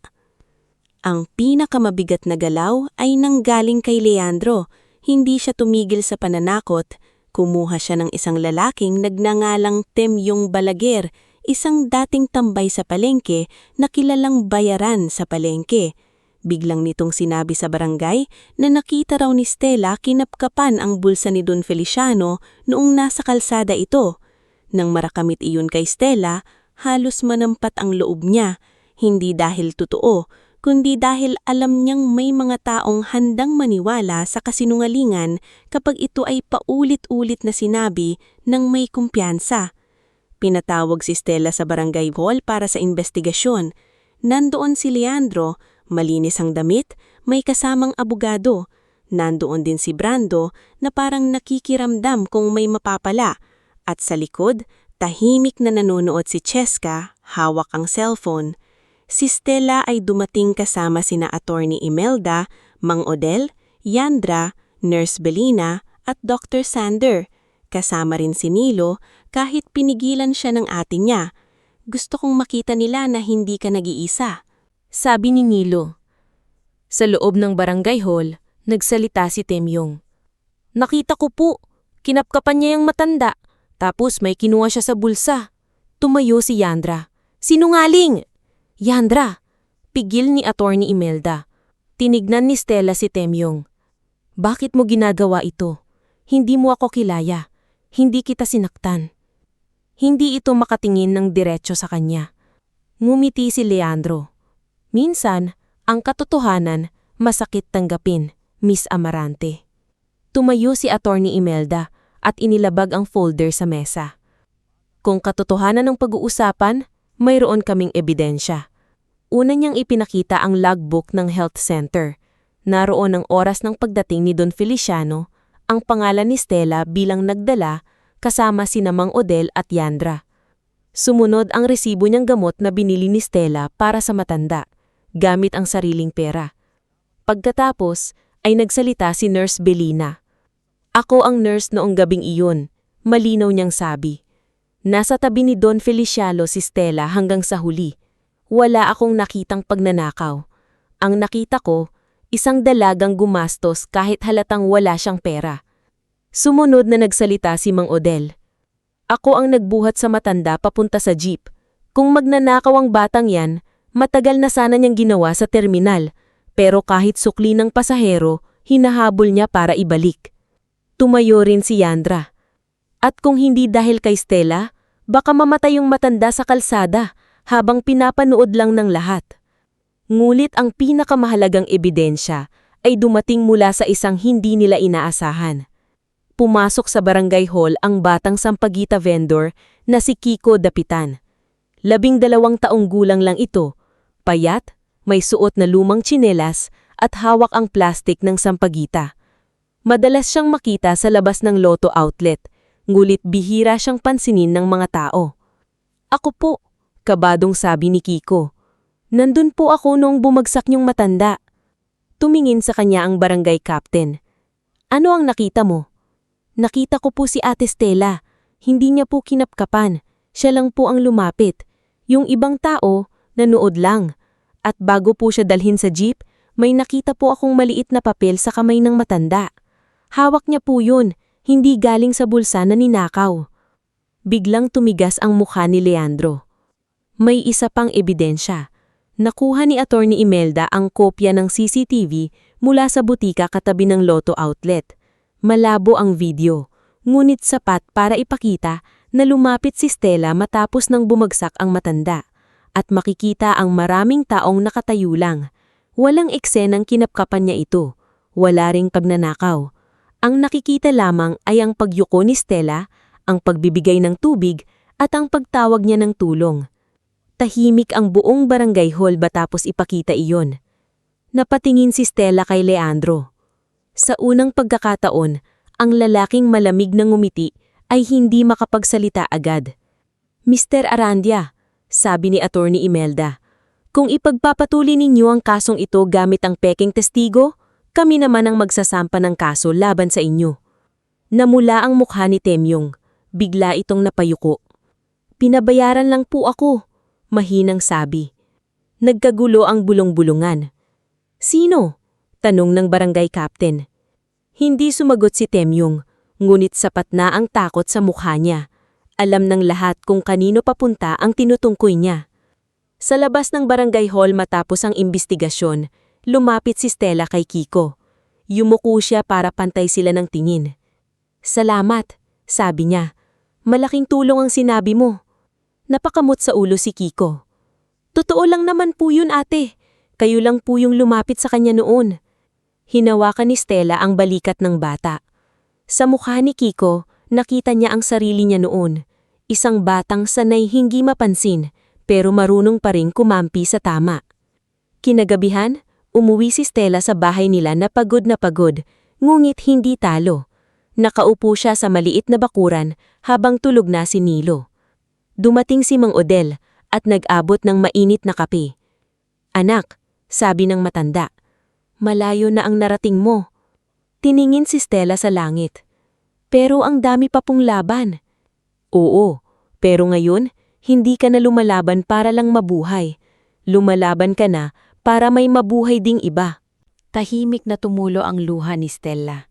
Ang pinakamabigat na galaw ay nanggaling kay Leandro. Hindi siya tumigil sa pananakot. Kumuha siya ng isang lalaking nagngangalang Temyong Balaguer, isang dating tambay sa palengke na kilalang bayaran sa palengke. Biglang nitong sinabi sa barangay na nakita raw ni Stella kinapkapan ang bulsa ni Don Feliciano noong nasa kalsada ito. Nang marakamit iyon kay Stella, halos manampat ang loob niya, hindi dahil totoo, kundi dahil alam niyang may mga taong handang maniwala sa kasinungalingan kapag ito ay paulit-ulit na sinabi ng may kumpiyansa. Pinatawag si Stella sa barangay hall para sa investigasyon. Nandoon si Leandro, malinis ang damit, may kasamang abogado. Nandoon din si Brando na parang nakikiramdam kung may mapapala. At sa likod, tahimik na nanonood si Cheska, hawak ang cellphone. Si Stella ay dumating kasama sina Attorney Imelda, Mang Odel, Yandra, Nurse Belina at Dr. Sander. Kasama rin si Nilo kahit pinigilan siya ng ate niya. Gusto kong makita nila na hindi ka nag-iisa. Sabi ni Nilo. Sa loob ng barangay hall, nagsalita si Temyong. Nakita ko po, kinapkapan niya yung matanda, tapos may kinuha siya sa bulsa. Tumayo si Yandra. Sinungaling! Yandra! Pigil ni Attorney Imelda. Tinignan ni Stella si Temyong. Bakit mo ginagawa ito? Hindi mo ako kilaya. Hindi kita sinaktan. Hindi ito makatingin ng diretso sa kanya. Ngumiti si Leandro. Minsan, ang katotohanan, masakit tanggapin, Miss Amarante. Tumayo si Attorney Imelda at inilabag ang folder sa mesa. Kung katotohanan ng pag-uusapan, mayroon kaming ebidensya. Una niyang ipinakita ang logbook ng health center. Naroon ang oras ng pagdating ni Don Feliciano, ang pangalan ni Stella bilang nagdala kasama sina Mang Odel at Yandra. Sumunod ang resibo niyang gamot na binili ni Stella para sa matanda, gamit ang sariling pera. Pagkatapos ay nagsalita si Nurse Belina. Ako ang nurse noong gabing iyon, malinaw niyang sabi. Nasa tabi ni Don Feliciano si Stella hanggang sa huli. Wala akong nakitang pagnanakaw. Ang nakita ko, isang dalagang gumastos kahit halatang wala siyang pera. Sumunod na nagsalita si Mang Odel. Ako ang nagbuhat sa matanda papunta sa jeep. Kung magnanakaw ang batang yan, matagal na sana niyang ginawa sa terminal, pero kahit sukli ng pasahero, hinahabol niya para ibalik. Tumayo rin si Yandra. At kung hindi dahil kay Stella, baka mamatay yung matanda sa kalsada habang pinapanood lang ng lahat. Ngulit ang pinakamahalagang ebidensya ay dumating mula sa isang hindi nila inaasahan. Pumasok sa barangay hall ang batang sampagita vendor na si Kiko Dapitan. 12 taong gulang lang ito, payat, may suot na lumang tsinelas at hawak ang plastik ng sampagita. Madalas siyang makita sa labas ng Lotto outlet, ngulit bihira siyang pansinin ng mga tao. "Ako po," kabadong sabi ni Kiko. "Nandun po ako noong bumagsak niyong matanda." Tumingin sa kanya ang barangay captain. "Ano ang nakita mo?" "Nakita ko po si Ate Stella. Hindi niya po kinapkapan. Siya lang po ang lumapit. Yung ibang tao, nanood lang. At bago po siya dalhin sa jeep, may nakita po akong maliit na papel sa kamay ng matanda. Hawak niya po yun, hindi galing sa bulsa na ninakaw." Biglang tumigas ang mukha ni Leandro. May isa pang ebidensya. Nakuha ni Attorney Imelda ang kopya ng CCTV mula sa butika katabi ng Lotto outlet. Malabo ang video, ngunit sapat para ipakita na lumapit si Stella matapos nang bumagsak ang matanda. At makikita ang maraming taong nakatayo lang. Walang eksenang kinapkapan niya ito. Wala ring pagnanakaw. Ang nakikita lamang ay ang pagyuko ni Stella, ang pagbibigay ng tubig at ang pagtawag niya ng tulong. Tahimik ang buong barangay hall matapos ipakita iyon. Napatingin si Stella kay Leandro. Sa unang pagkakataon, ang lalaking malamig na ngumiti ay hindi makapagsalita agad. "Mr. Arandia," sabi ni Attorney Imelda, "kung ipagpapatuloy ninyo ang kasong ito gamit ang peking testigo, kami naman ang magsasampa ng kaso laban sa inyo." Namula ang mukha ni Temyong. Bigla itong napayuko. "Pinabayaran lang po ako," mahinang sabi. Nagkagulo ang bulong-bulungan. "Sino?" tanong ng barangay captain. Hindi sumagot si Temyong, ngunit sapat na ang takot sa mukha niya. Alam ng lahat kung kanino papunta ang tinutungkoy niya. Sa labas ng barangay hall matapos ang imbestigasyon, lumapit si Stella kay Kiko. Yumuko siya para pantay sila ng tingin. "Salamat," sabi niya. "Malaking tulong ang sinabi mo." Napakamot sa ulo si Kiko. "Totoo lang naman po yun, ate. Kayo lang po yung lumapit sa kanya noon." Hinawakan ni Stella ang balikat ng bata. Sa mukha ni Kiko, nakita niya ang sarili niya noon. Isang batang sanay hindi mapansin, pero marunong pa rin kumampi sa tama. Kinagabihan, umuwi si Stella sa bahay nila na pagod, ngunit hindi talo. Nakaupo siya sa maliit na bakuran habang tulog na si Nilo. Dumating si Mang Odel at nag-abot ng mainit na kape. "Anak," sabi ng matanda, "malayo na ang narating mo." Tiningin si Stella sa langit. "Pero ang dami pa pong laban." "Oo, pero ngayon, hindi ka na lumalaban para lang mabuhay. Lumalaban ka na para may mabuhay ding iba." Tahimik na tumulo ang luha ni Stella.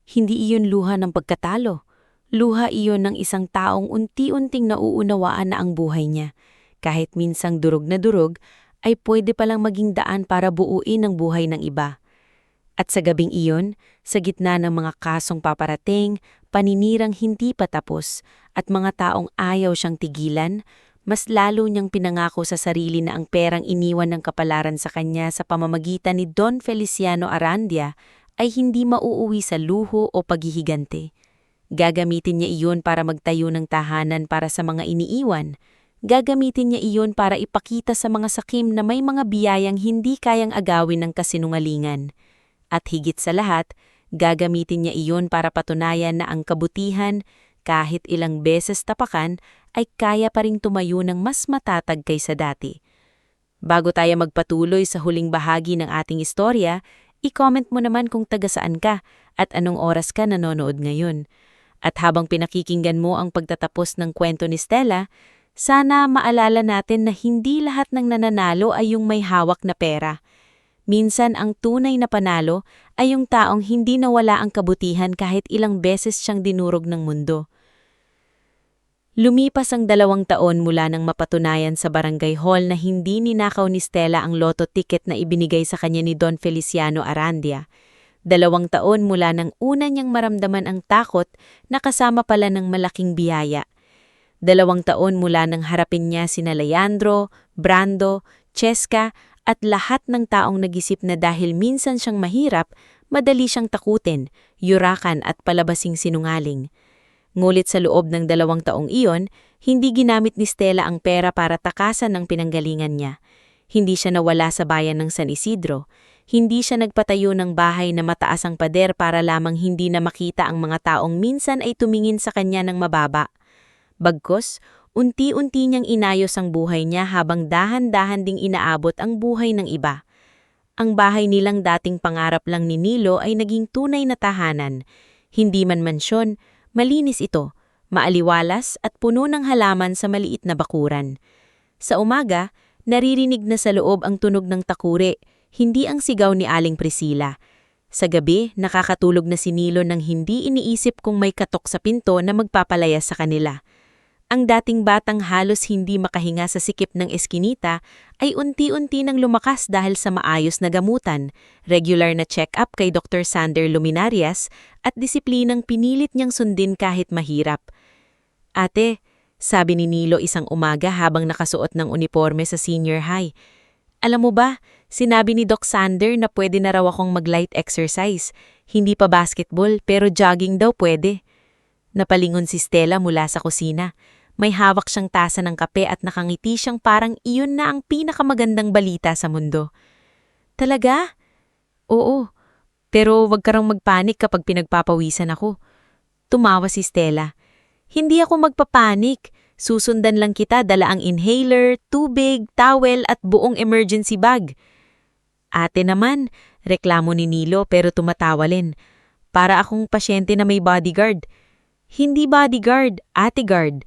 Hindi iyon luha ng pagkatalo. Luha iyon ng isang taong unti-unting nauunawaan na ang buhay niya, kahit minsang durog na durog, ay pwede palang maging daan para buuin ang buhay ng iba. At sa gabing iyon, sa gitna ng mga kasong paparating, paninirang hindi pa tapos, at mga taong ayaw siyang tigilan, mas lalo niyang pinangako sa sarili na ang perang iniwan ng kapalaran sa kanya sa pamamagitan ni Don Feliciano Arandia ay hindi mauuwi sa luho o paghihigante. Gagamitin niya iyon para magtayo ng tahanan para sa mga iniiwan. Gagamitin niya iyon para ipakita sa mga sakim na may mga biyayang hindi kayang agawin ng kasinungalingan. At higit sa lahat, gagamitin niya iyon para patunayan na ang kabutihan, kahit ilang beses tapakan, ay kaya pa ring tumayo ng mas matatag kaysa dati. Bago tayo magpatuloy sa huling bahagi ng ating istorya, i-comment mo naman kung taga saan ka at anong oras ka nanonood ngayon. At habang pinakikinggan mo ang pagtatapos ng kwento ni Stella, sana maalala natin na hindi lahat ng nananalo ay yung may hawak na pera. Minsan ang tunay na panalo ay yung taong hindi nawala ang kabutihan kahit ilang beses siyang dinurog ng mundo. Lumipas ang 2 taon mula nang mapatunayan sa barangay hall na hindi ninakaw ni Stella ang lotto ticket na ibinigay sa kanya ni Don Feliciano Arandia. 2 taon mula nang una niyang maramdaman ang takot na kasama pala ng malaking biyaya. 2 taon mula nang harapin niya sina Leandro, Brando, Cheska at lahat ng taong nag-isip na dahil minsan siyang mahirap, madali siyang takutin, yurakan at palabasing sinungaling. Ngulit sa loob ng 2 taong iyon, hindi ginamit ni Stella ang pera para takasan ang pinanggalingan niya. Hindi siya nawala sa bayan ng San Isidro. Hindi siya nagpatayo ng bahay na mataas ang pader para lamang hindi na makita ang mga taong minsan ay tumingin sa kanya ng mababa. Bagkus, unti-unti niyang inayos ang buhay niya habang dahan-dahan ding inaabot ang buhay ng iba. Ang bahay nilang dating pangarap lang ni Nilo ay naging tunay na tahanan. Hindi man mansyon, malinis ito, maaliwalas at puno ng halaman sa maliit na bakuran. Sa umaga, naririnig na sa loob ang tunog ng takure, hindi ang sigaw ni Aling Priscilla. Sa gabi, nakakatulog na si Nilo nang hindi iniisip kung may katok sa pinto na magpapalayas sa kanila. Ang dating batang halos hindi makahinga sa sikip ng eskinita ay unti-unti nang lumakas dahil sa maayos na gamutan, regular na check-up kay Dr. Sander Luminarias at disiplinang pinilit niyang sundin kahit mahirap. "Ate," sabi ni Nilo isang umaga habang nakasuot ng uniforme sa senior high, "alam mo ba, sinabi ni Doc Sander na pwede na raw akong mag-light exercise. Hindi pa basketball pero jogging daw pwede." Napalingon si Stella mula sa kusina. May hawak siyang tasa ng kape at nakangiti siyang parang iyon na ang pinakamagandang balita sa mundo. "Talaga?" "Oo, pero wag ka rang magpanik kapag pinagpapawisan ako." Tumawa si Stella. "Hindi ako magpapanik. Susundan lang kita, dala ang inhaler, tubig, towel at buong emergency bag." "Ate naman," reklamo ni Nilo pero tumatawalin. "Para akong pasyente na may bodyguard." "Hindi bodyguard, ate guard."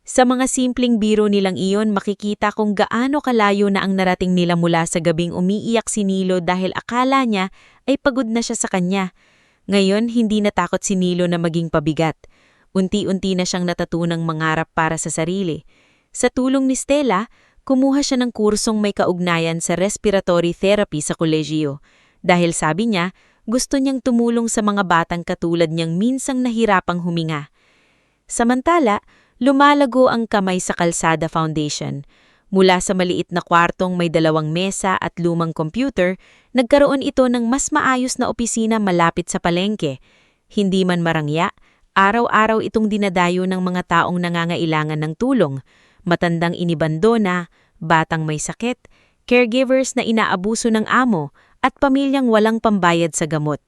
Sa mga simpleng biro nilang iyon, makikita kung gaano kalayo na ang narating nila mula sa gabing umiiyak si Nilo dahil akala niya ay pagod na siya sa kanya. Ngayon, hindi natakot si Nilo na maging pabigat. Unti-unti na siyang natutunang mangarap para sa sarili. Sa tulong ni Stella, kumuha siya ng kursong may kaugnayan sa respiratory therapy sa kolehiyo. Dahil sabi niya, gusto niyang tumulong sa mga batang katulad niyang minsang nahirapang huminga. Samantala, lumalago ang Kamay sa Kalsada Foundation. Mula sa maliit na kwartong may 2 mesa at lumang computer, nagkaroon ito ng mas maayos na opisina malapit sa palengke. Hindi man marangya, araw-araw itong dinadayo ng mga taong nangangailangan ng tulong, matandang inibandona, batang may sakit, caregivers na inaabuso ng amo, at pamilyang walang pambayad sa gamot.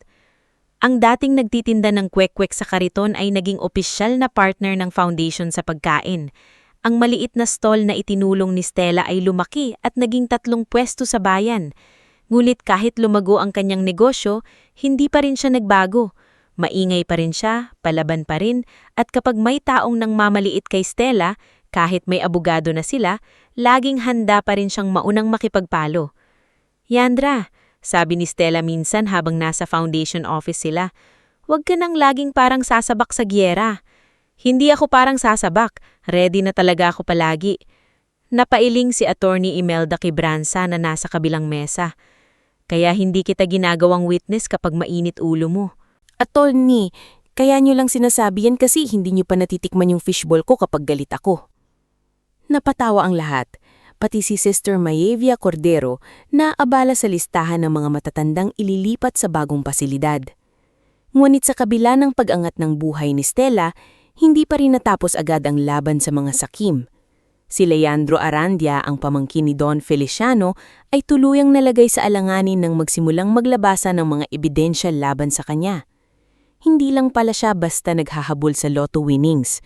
Ang dating nagtitinda ng kwek-kwek sa kariton ay naging opisyal na partner ng foundation sa pagkain. Ang maliit na stall na itinulong ni Stella ay lumaki at naging 3 pwesto sa bayan. Ngulit kahit lumago ang kanyang negosyo, hindi pa rin siya nagbago. Maingay pa rin siya, palaban pa rin, at kapag may taong nang mamaliit kay Stella, kahit may abogado na sila, laging handa pa rin siyang maunang makipagpalo. "Yandra," sabi ni Stella minsan habang nasa foundation office sila, "wag ka nang laging parang sasabak sa giyera." "Hindi ako parang sasabak, ready na talaga ako palagi." Napailing si Attorney Imelda Quibranza na nasa kabilang mesa. "Kaya hindi kita ginagawang witness kapag mainit ulo mo." "Attorney, kaya nyo lang sinasabi yan kasi hindi nyo pa natitikman yung fishball ko kapag galit ako." Napatawa ang lahat. Pati si Sister Maevia Cordero na abala sa listahan ng mga matatandang ililipat sa bagong pasilidad. Ngunit sa kabila ng pag-angat ng buhay ni Stella, hindi pa rin natapos agad ang laban sa mga sakim. Si Leandro Arandia, ang pamangkin ni Don Feliciano, ay tuluyang nalagay sa alanganin nang magsimulang maglabasa ng mga ebidensya laban sa kanya. Hindi lang pala siya basta naghahabol sa lotto winnings.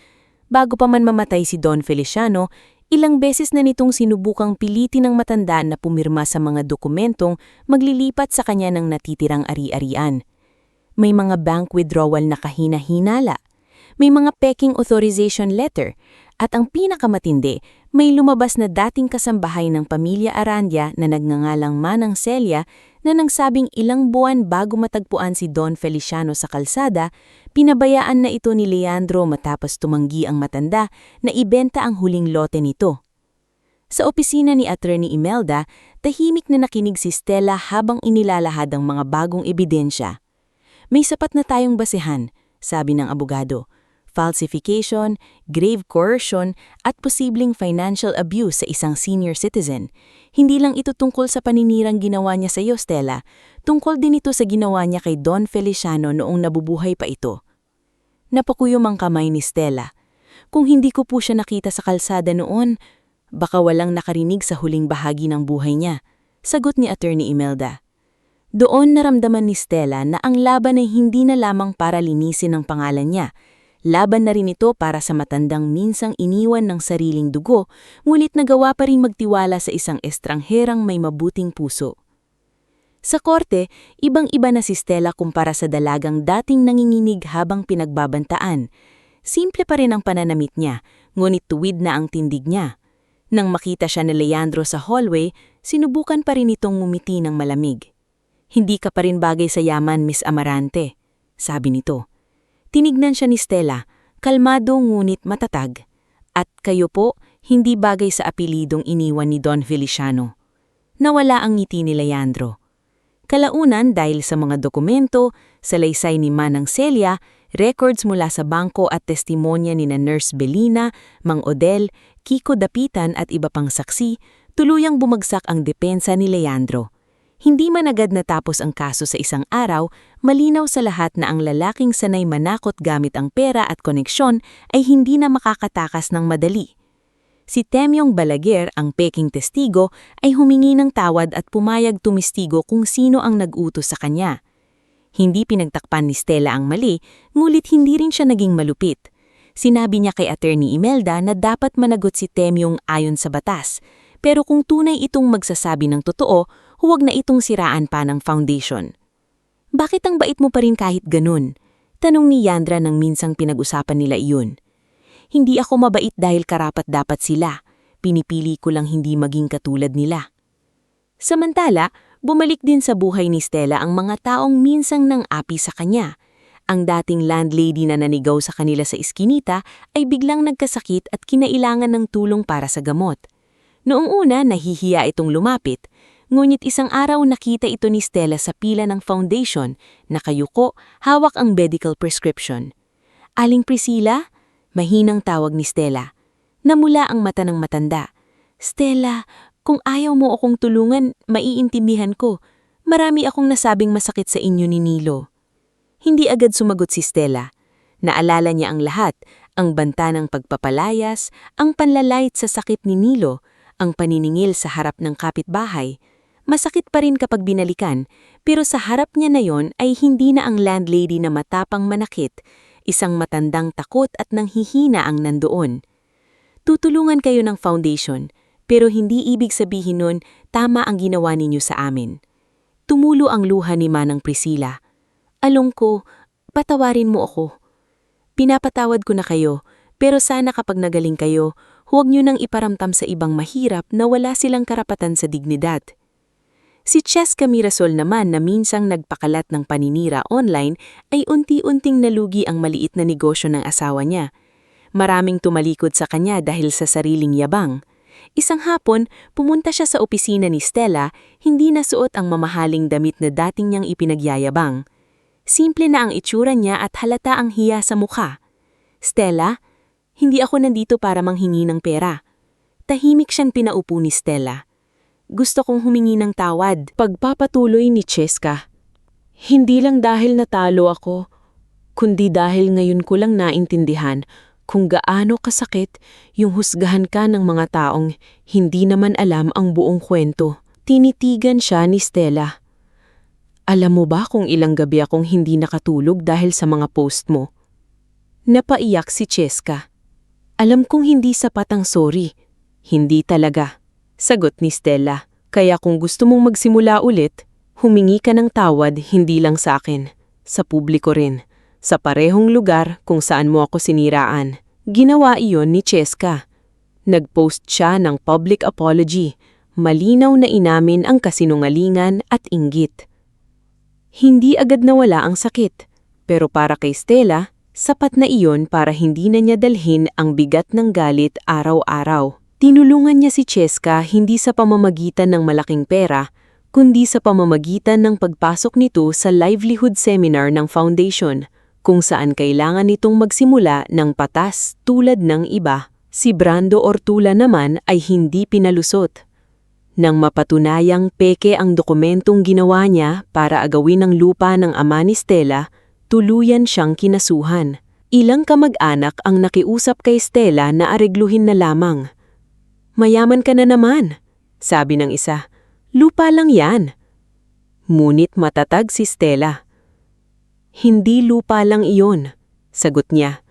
Bago pa man mamatay si Don Feliciano, ilang beses na nitong sinubukang pilitin ng matanda na pumirma sa mga dokumentong maglilipat sa kanya ng natitirang ari-arian. May mga bank withdrawal na kahina-hinala. may mga peking authorization letter, at ang pinakamatindi, may lumabas na dating kasambahay ng pamilya Arandia na nagngangalang Manang Celia na nagsabing ilang buwan bago matagpuan si Don Feliciano sa kalsada, pinabayaan na ito ni Leandro matapos tumanggi ang matanda na ibenta ang huling lote nito. Sa opisina ni Attorney Imelda, tahimik na nakinig si Stella habang inilalahad ang mga bagong ebidensya. May sapat na tayong basehan, sabi ng abogado. Falsification, grave coercion, at posibleng financial abuse sa isang senior citizen. Hindi lang ito tungkol sa paninirang ginawa niya sa iyo, Stella. Tungkol din ito sa ginawa niya kay Don Feliciano noong nabubuhay pa ito. Napakuyom ang kamay ni Stella. Kung hindi ko po siya nakita sa kalsada noon, baka walang nakarinig sa huling bahagi ng buhay niya, sagot ni Attorney Imelda. Doon naramdaman ni Stella na ang laban ay hindi na lamang para linisin ang pangalan niya. Laban na rin ito para sa matandang minsang iniwan ng sariling dugo, ngunit nagawa pa rin magtiwala sa isang estrangherang may mabuting puso. Sa korte, ibang-iba na si Stella kumpara sa dalagang dating nanginginig habang pinagbabantaan. Simple pa rin ang pananamit niya, ngunit tuwid na ang tindig niya. Nang makita siya ni Leandro sa hallway, sinubukan pa rin itong ngumiti ng malamig. "Hindi ka pa rin bagay sa yaman, Miss Amarante," sabi nito. Tinignan siya ni Stella, kalmado ngunit matatag. "At kayo po, hindi bagay sa apelidong iniwan ni Don Feliciano." Nawala ang ngiti ni Leandro. Kalaunan dahil sa mga dokumento, salaysay ni Manang Celia, records mula sa bangko at testimonya ni na Nurse Belina, Mang Odel, Kiko Dapitan at iba pang saksi, tuluyang bumagsak ang depensa ni Leandro. Hindi man agad natapos ang kaso sa isang araw, malinaw sa lahat na ang lalaking sanay manakot gamit ang pera at koneksyon ay hindi na makakatakas ng madali. Si Temyong Balaguer, ang peking testigo, ay humingi ng tawad at pumayag tumistigo kung sino ang nag-utos sa kanya. Hindi pinagtakpan ni Stella ang mali, ngulit hindi rin siya naging malupit. Sinabi niya kay Attorney Imelda na dapat managot si Temyong ayon sa batas, pero kung tunay itong magsasabi ng totoo, huwag na itong siraan pa ng foundation. "Bakit ang bait mo pa rin kahit ganun?" tanong ni Yandra nang minsang pinag-usapan nila iyon. "Hindi ako mabait dahil karapat-dapat sila. Pinipili ko lang hindi maging katulad nila." Samantala, bumalik din sa buhay ni Stella ang mga taong minsang nang-api sa kanya. Ang dating landlady na nanigaw sa kanila sa iskinita ay biglang nagkasakit at kinailangan ng tulong para sa gamot. Noong una, nahihiya itong lumapit. Ngunit isang araw nakita ito ni Stella sa pila ng foundation, nakayuko, hawak ang medical prescription. "Aling Priscilla?" Mahinang tawag ni Stella. Namula ang mata ng matanda. "Stella, kung ayaw mo akong tulungan, maiintindihan ko. Marami akong nasabing masakit sa inyo ni Nilo." Hindi agad sumagot si Stella. Naalala niya ang lahat, ang banta ng pagpapalayas, ang panlalait sa sakit ni Nilo, ang paniningil sa harap ng kapitbahay. Masakit pa rin kapag binalikan, pero sa harap niya na yon ay hindi na ang landlady na matapang manakit, isang matandang takot at nanghihina ang nandoon. "Tutulungan kayo ng foundation, pero hindi ibig sabihin nun tama ang ginawa ninyo sa amin." Tumulo ang luha ni Manang Priscilla. "Along ko, patawarin mo ako. Pinapatawad ko na kayo, pero sana kapag nagaling kayo, huwag nyo nang iparamtam sa ibang mahirap na wala silang karapatan sa dignidad." Si Cheska Mirasol naman na minsang nagpakalat ng paninira online ay unti-unting nalugi ang maliit na negosyo ng asawa niya. Maraming tumalikod sa kanya dahil sa sariling yabang. Isang hapon, pumunta siya sa opisina ni Stella, hindi nasuot ang mamahaling damit na dating niyang ipinagyayabang. Simple na ang itsura niya at halata ang hiya sa mukha. "Stella, hindi ako nandito para manghingi ng pera." Tahimik siyang pinaupo ni Stella. "Gusto kong humingi ng tawad." Pagpapatuloy ni Cheska. "Hindi lang dahil natalo ako, kundi dahil ngayon ko lang naintindihan kung gaano kasakit yung husgahan ka ng mga taong hindi naman alam ang buong kwento." Tinitigan siya ni Stella. "Alam mo ba kung ilang gabi akong hindi nakatulog dahil sa mga post mo?" Napaiyak si Cheska. "Alam kong hindi sapat ang sorry." "Hindi talaga," sagot ni Stella. "Kaya kung gusto mong magsimula ulit, humingi ka ng tawad hindi lang sa akin, sa publiko rin. sa parehong lugar kung saan mo ako siniraan. Ginawa iyon ni Cheska. Nag-post siya ng public apology. Malinaw na inamin ang kasinungalingan at inggit. Hindi agad nawala ang sakit, pero para kay Stella, sapat na iyon para hindi na niya dalhin ang bigat ng galit araw-araw. Tinulungan niya si Cheska hindi sa pamamagitan ng malaking pera, kundi sa pamamagitan ng pagpasok nito sa livelihood seminar ng foundation, kung saan kailangan nitong magsimula ng patas tulad ng iba. Si Brando Ortula naman ay hindi pinalusot. Nang mapatunayang peke ang dokumentong ginawa niya para agawin ang lupa ng ama ni Stella, tuluyan siyang kinasuhan. Ilang kamag-anak ang nakiusap kay Stella na aregluhin na lamang. "Mayaman ka na naman," sabi ng isa. "Lupa lang yan." Ngunit matatag si Stella. "Hindi lupa lang iyon," sagot niya.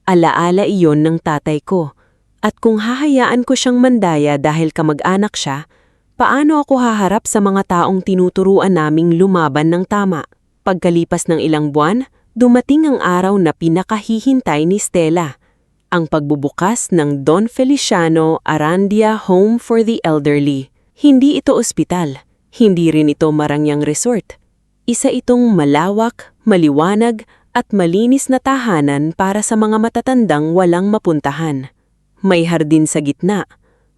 "Alaala iyon ng tatay ko. At kung hahayaan ko siyang mandaya dahil kamag-anak siya, paano ako haharap sa mga taong tinuturuan naming lumaban ng tama?" Pagkalipas ng ilang buwan, dumating ang araw na pinakahihintay ni Stella. Ang pagbubukas ng Don Feliciano Arandia Home for the Elderly. Hindi ito ospital. Hindi rin ito marangyang resort. Isa itong malawak, maliwanag, at malinis na tahanan para sa mga matatandang walang mapuntahan. May hardin sa gitna,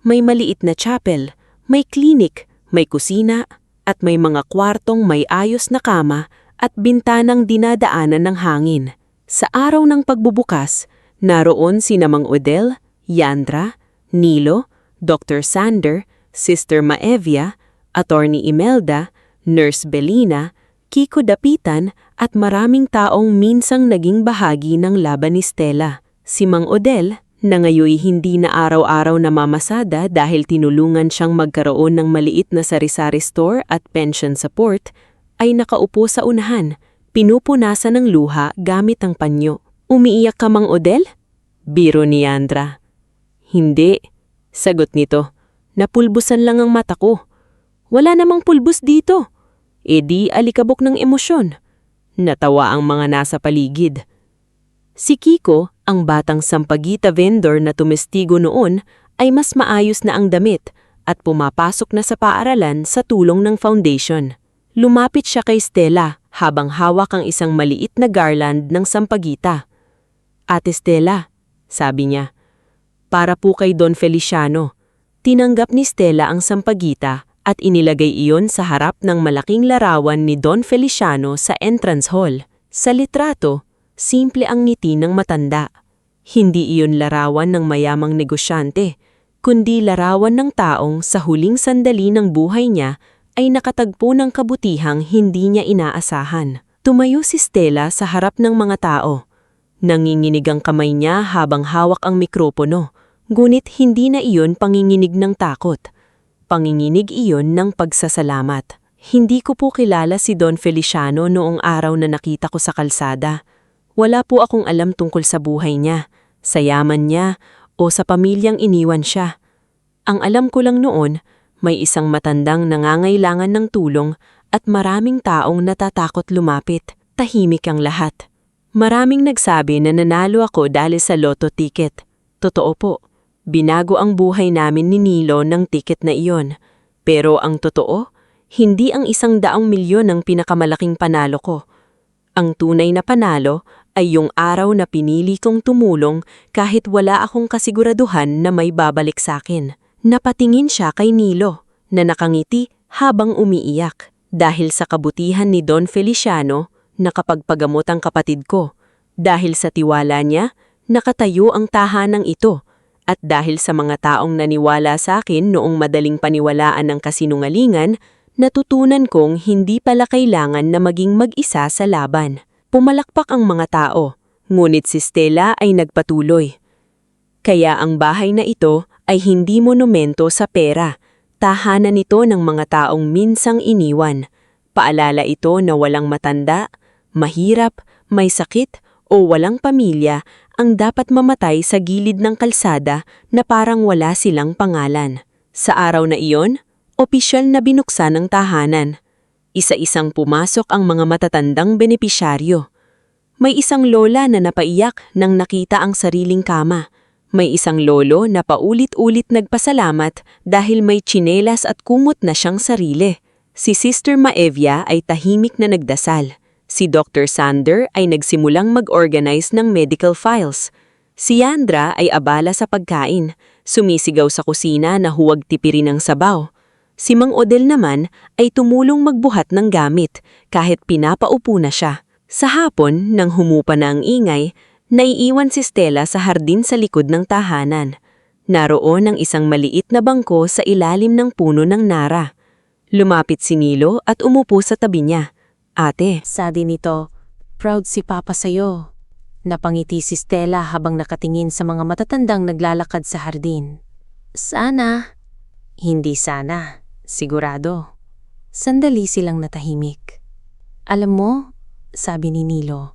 may maliit na chapel, may klinik, may kusina, at may mga kwartong may ayos na kama at bintanang dinadaanan ng hangin. Sa araw ng pagbubukas, naroon sina Mang Odel, Yandra, Nilo, Dr. Sander, Sister Maevia, Attorney Imelda, Nurse Belina, Kiko Dapitan at maraming taong minsang naging bahagi ng laban ni Stella. Si Mang Odel, na ngayoy hindi na araw-araw namamasada dahil tinulungan siyang magkaroon ng maliit na sari-sari store at pension support, ay nakaupo sa unahan, pinupunasan ng luha gamit ang panyo. "Umiiyak ka, Mang Odel?" Biro ni Yandra. "Hindi," sagot nito. "Napulbusan lang ang mata ko." "Wala namang pulbus dito." "E di alikabok ng emosyon." Natawa ang mga nasa paligid. Si Kiko, ang batang sampagita vendor na tumestigo noon, ay mas maayos na ang damit at pumapasok na sa paaralan sa tulong ng foundation. Lumapit siya kay Stella habang hawak ang isang maliit na garland ng sampagita. "Ate Stella," sabi niya, "para po kay Don Feliciano." Tinanggap ni Stella ang sampagita at inilagay iyon sa harap ng malaking larawan ni Don Feliciano sa entrance hall. Sa litrato, simple ang ngiti ng matanda. Hindi iyon larawan ng mayamang negosyante, kundi larawan ng taong sa huling sandali ng buhay niya ay nakatagpo ng kabutihang hindi niya inaasahan. Tumayo si Stella sa harap ng mga tao. Nanginginig ang kamay niya habang hawak ang mikropono, ngunit hindi na iyon panginginig ng takot. Panginginig iyon ng pagsasalamat. "Hindi ko po kilala si Don Feliciano noong araw na nakita ko sa kalsada. Wala po akong alam tungkol sa buhay niya, sa yaman niya, o sa pamilyang iniwan siya. Ang alam ko lang noon, may isang matandang nangangailangan ng tulong at maraming taong natatakot lumapit. Tahimik ang lahat. Maraming nagsabi na nanalo ako dahil sa lotto ticket. Totoo po. Binago ang buhay namin ni Nilo ng ticket na iyon. Pero ang totoo, hindi ang 100 milyon ang pinakamalaking panalo ko. Ang tunay na panalo ay yung araw na pinili kong tumulong kahit wala akong kasiguraduhan na may babalik sa akin." Napatingin siya kay Nilo, na nakangiti habang umiiyak. "Dahil sa kabutihan ni Don Feliciano, nakapagpagamot ang kapatid ko. Dahil sa tiwala niya, nakatayo ang tahanang ito. At dahil sa mga taong naniwala sa akin noong madaling paniwalaan ng kasinungalingan, natutunan kong hindi pala kailangan na maging mag-isa sa laban." Pumalakpak ang mga tao, ngunit si Stella ay nagpatuloy. "Kaya ang bahay na ito ay hindi monumento sa pera. Tahanan ito ng mga taong minsang iniwan. Paalala ito na walang matanda, mahirap, may sakit o walang pamilya ang dapat mamatay sa gilid ng kalsada na parang wala silang pangalan." Sa araw na iyon, opisyal na binuksan ang tahanan. Isa-isang pumasok ang mga matatandang benepisyaryo. May isang lola na napaiyak nang nakita ang sariling kama. May isang lolo na paulit-ulit nagpasalamat dahil may tsinelas at kumot na siyang sarili. Si Sister Maevia ay tahimik na nagdasal. Si Dr. Sander ay nagsimulang mag-organize ng medical files. Si Yandra ay abala sa pagkain, sumisigaw sa kusina na huwag tipirin ang sabaw. Si Mang Odel naman ay tumulong magbuhat ng gamit kahit pinapaupo na siya. Sa hapon, nang humupa na ang ingay, naiiwan si Stella sa hardin sa likod ng tahanan. Naroon ang isang maliit na bangko sa ilalim ng puno ng nara. Lumapit si Nilo at umupo sa tabi niya. Ate, Sabi nito, proud si Papa sa'yo. Napangiti si Stella habang nakatingin sa mga matatandang naglalakad sa hardin. Sana. Hindi sana. Sigurado. Sandali silang natahimik. Alam mo, sabi ni Nilo,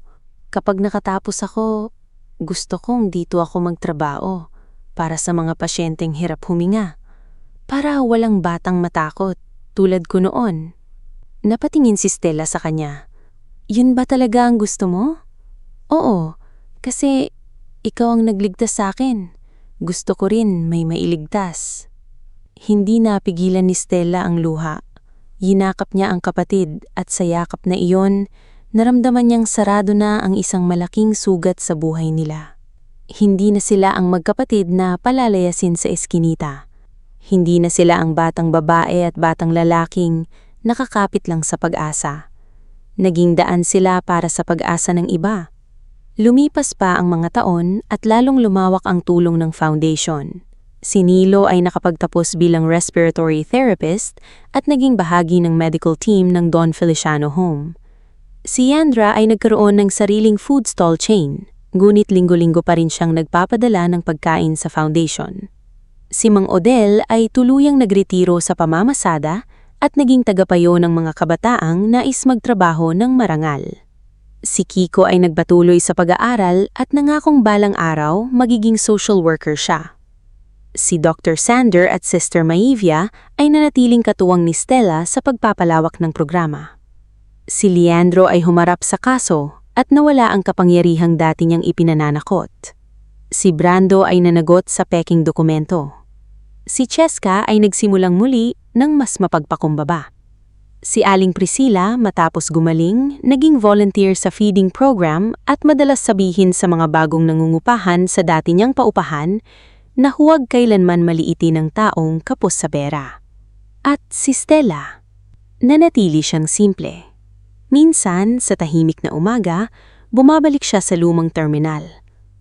kapag nakatapos ako, gusto kong dito ako magtrabaho para sa mga pasyenteng hirap huminga. Para walang batang matakot, tulad ko noon. Napatingin si Stella sa kanya. Yun ba talaga ang gusto mo? Oo, kasi ikaw ang nagligtas sa akin. Gusto ko rin may mailigtas. Hindi napigilan ni Stella ang luha. Yinakap niya ang kapatid at sa yakap na iyon, naramdaman niyang sarado na ang isang malaking sugat sa buhay nila. Hindi na sila ang magkapatid na palalayasin sa eskinita. Hindi na sila ang batang babae at batang lalaking nakakapit lang sa pag-asa. Naging daan sila para sa pag-asa ng iba. Lumipas pa ang mga taon at lalong lumawak ang tulong ng foundation. Si Nilo ay nakapagtapos bilang respiratory therapist at naging bahagi ng medical team ng Don Feliciano Home. Si Yandra ay nagkaroon ng sariling food stall chain, ngunit linggo-linggo pa rin siyang nagpapadala ng pagkain sa foundation. Si Mang Odel ay tuluyang nagretiro sa pamamasada at naging tagapayo ng mga kabataang nais magtrabaho ng marangal. Si Kiko ay nagpatuloy sa pag-aaral at nangakong balang araw magiging social worker siya. Si Dr. Sander at Sister Maevia ay nanatiling katuwang ni Stella sa pagpapalawak ng programa. Si Leandro ay humarap sa kaso at nawala ang kapangyarihang dati niyang ipinananakot. Si Brando ay nanagot sa peking dokumento. Si Cheska ay nagsimulang muli ng mas mapagpakumbaba. Si Aling Priscilla, matapos gumaling, naging volunteer sa feeding program at madalas sabihin sa mga bagong nangungupahan sa dati niyang paupahan na huwag kailanman maliitin ng taong kapos sa pera. At si Stella, nanatili siyang simple. Minsan, sa tahimik na umaga, bumabalik siya sa lumang terminal.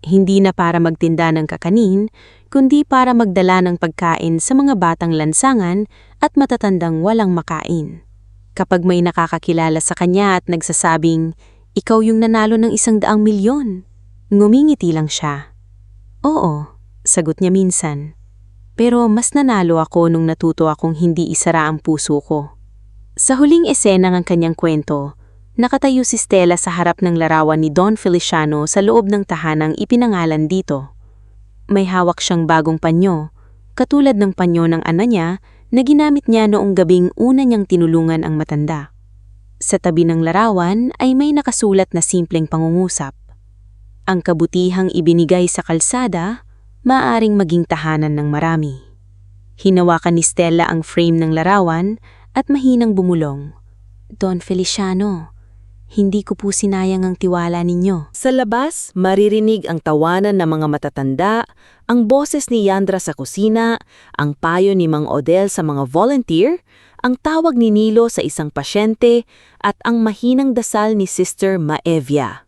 Hindi na para magtinda ng kakanin, kundi para magdala ng pagkain sa mga batang lansangan at matatandang walang makain. Kapag may nakakakilala sa kanya at nagsasabing, ikaw yung nanalo ng 100 milyon, ngumingiti lang siya. Oo, sagot niya minsan. Pero mas nanalo ako nung natuto akong hindi isara ang puso ko. Sa huling esena ng kanyang kwento, nakatayo si Stella sa harap ng larawan ni Don Feliciano sa loob ng tahanang ipinangalan dito. May hawak siyang bagong panyo, katulad ng panyo ng ana niya na ginamit niya noong gabing una niyang tinulungan ang matanda. Sa tabi ng larawan ay may nakasulat na simpleng pangungusap. Ang kabutihang ibinigay sa kalsada, maaaring maging tahanan ng marami. Hinawakan ni Stella ang frame ng larawan at mahinang bumulong. Don Feliciano, hindi ko po sinayang ang tiwala ninyo. Sa labas, maririnig ang tawanan ng mga matatanda, ang boses ni Yandra sa kusina, ang payo ni Mang Odel sa mga volunteer, ang tawag ni Nilo sa isang pasyente, at ang mahinang dasal ni Sister Maevia.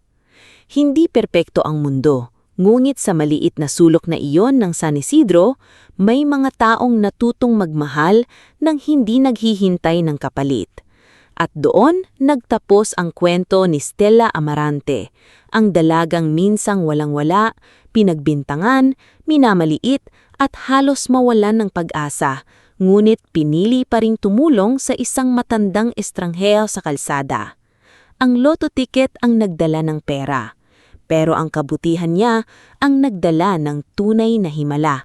Hindi perpekto ang mundo, ngunit sa maliit na sulok na iyon ng San Isidro, may mga taong natutong magmahal nang hindi naghihintay ng kapalit. At doon, nagtapos ang kwento ni Stella Amarante, ang dalagang minsang walang-wala, pinagbintangan, minamaliit at halos mawalan ng pag-asa, ngunit pinili pa ring tumulong sa isang matandang estranghero sa kalsada. Ang lotto ticket ang nagdala ng pera, pero ang kabutihan niya ang nagdala ng tunay na himala.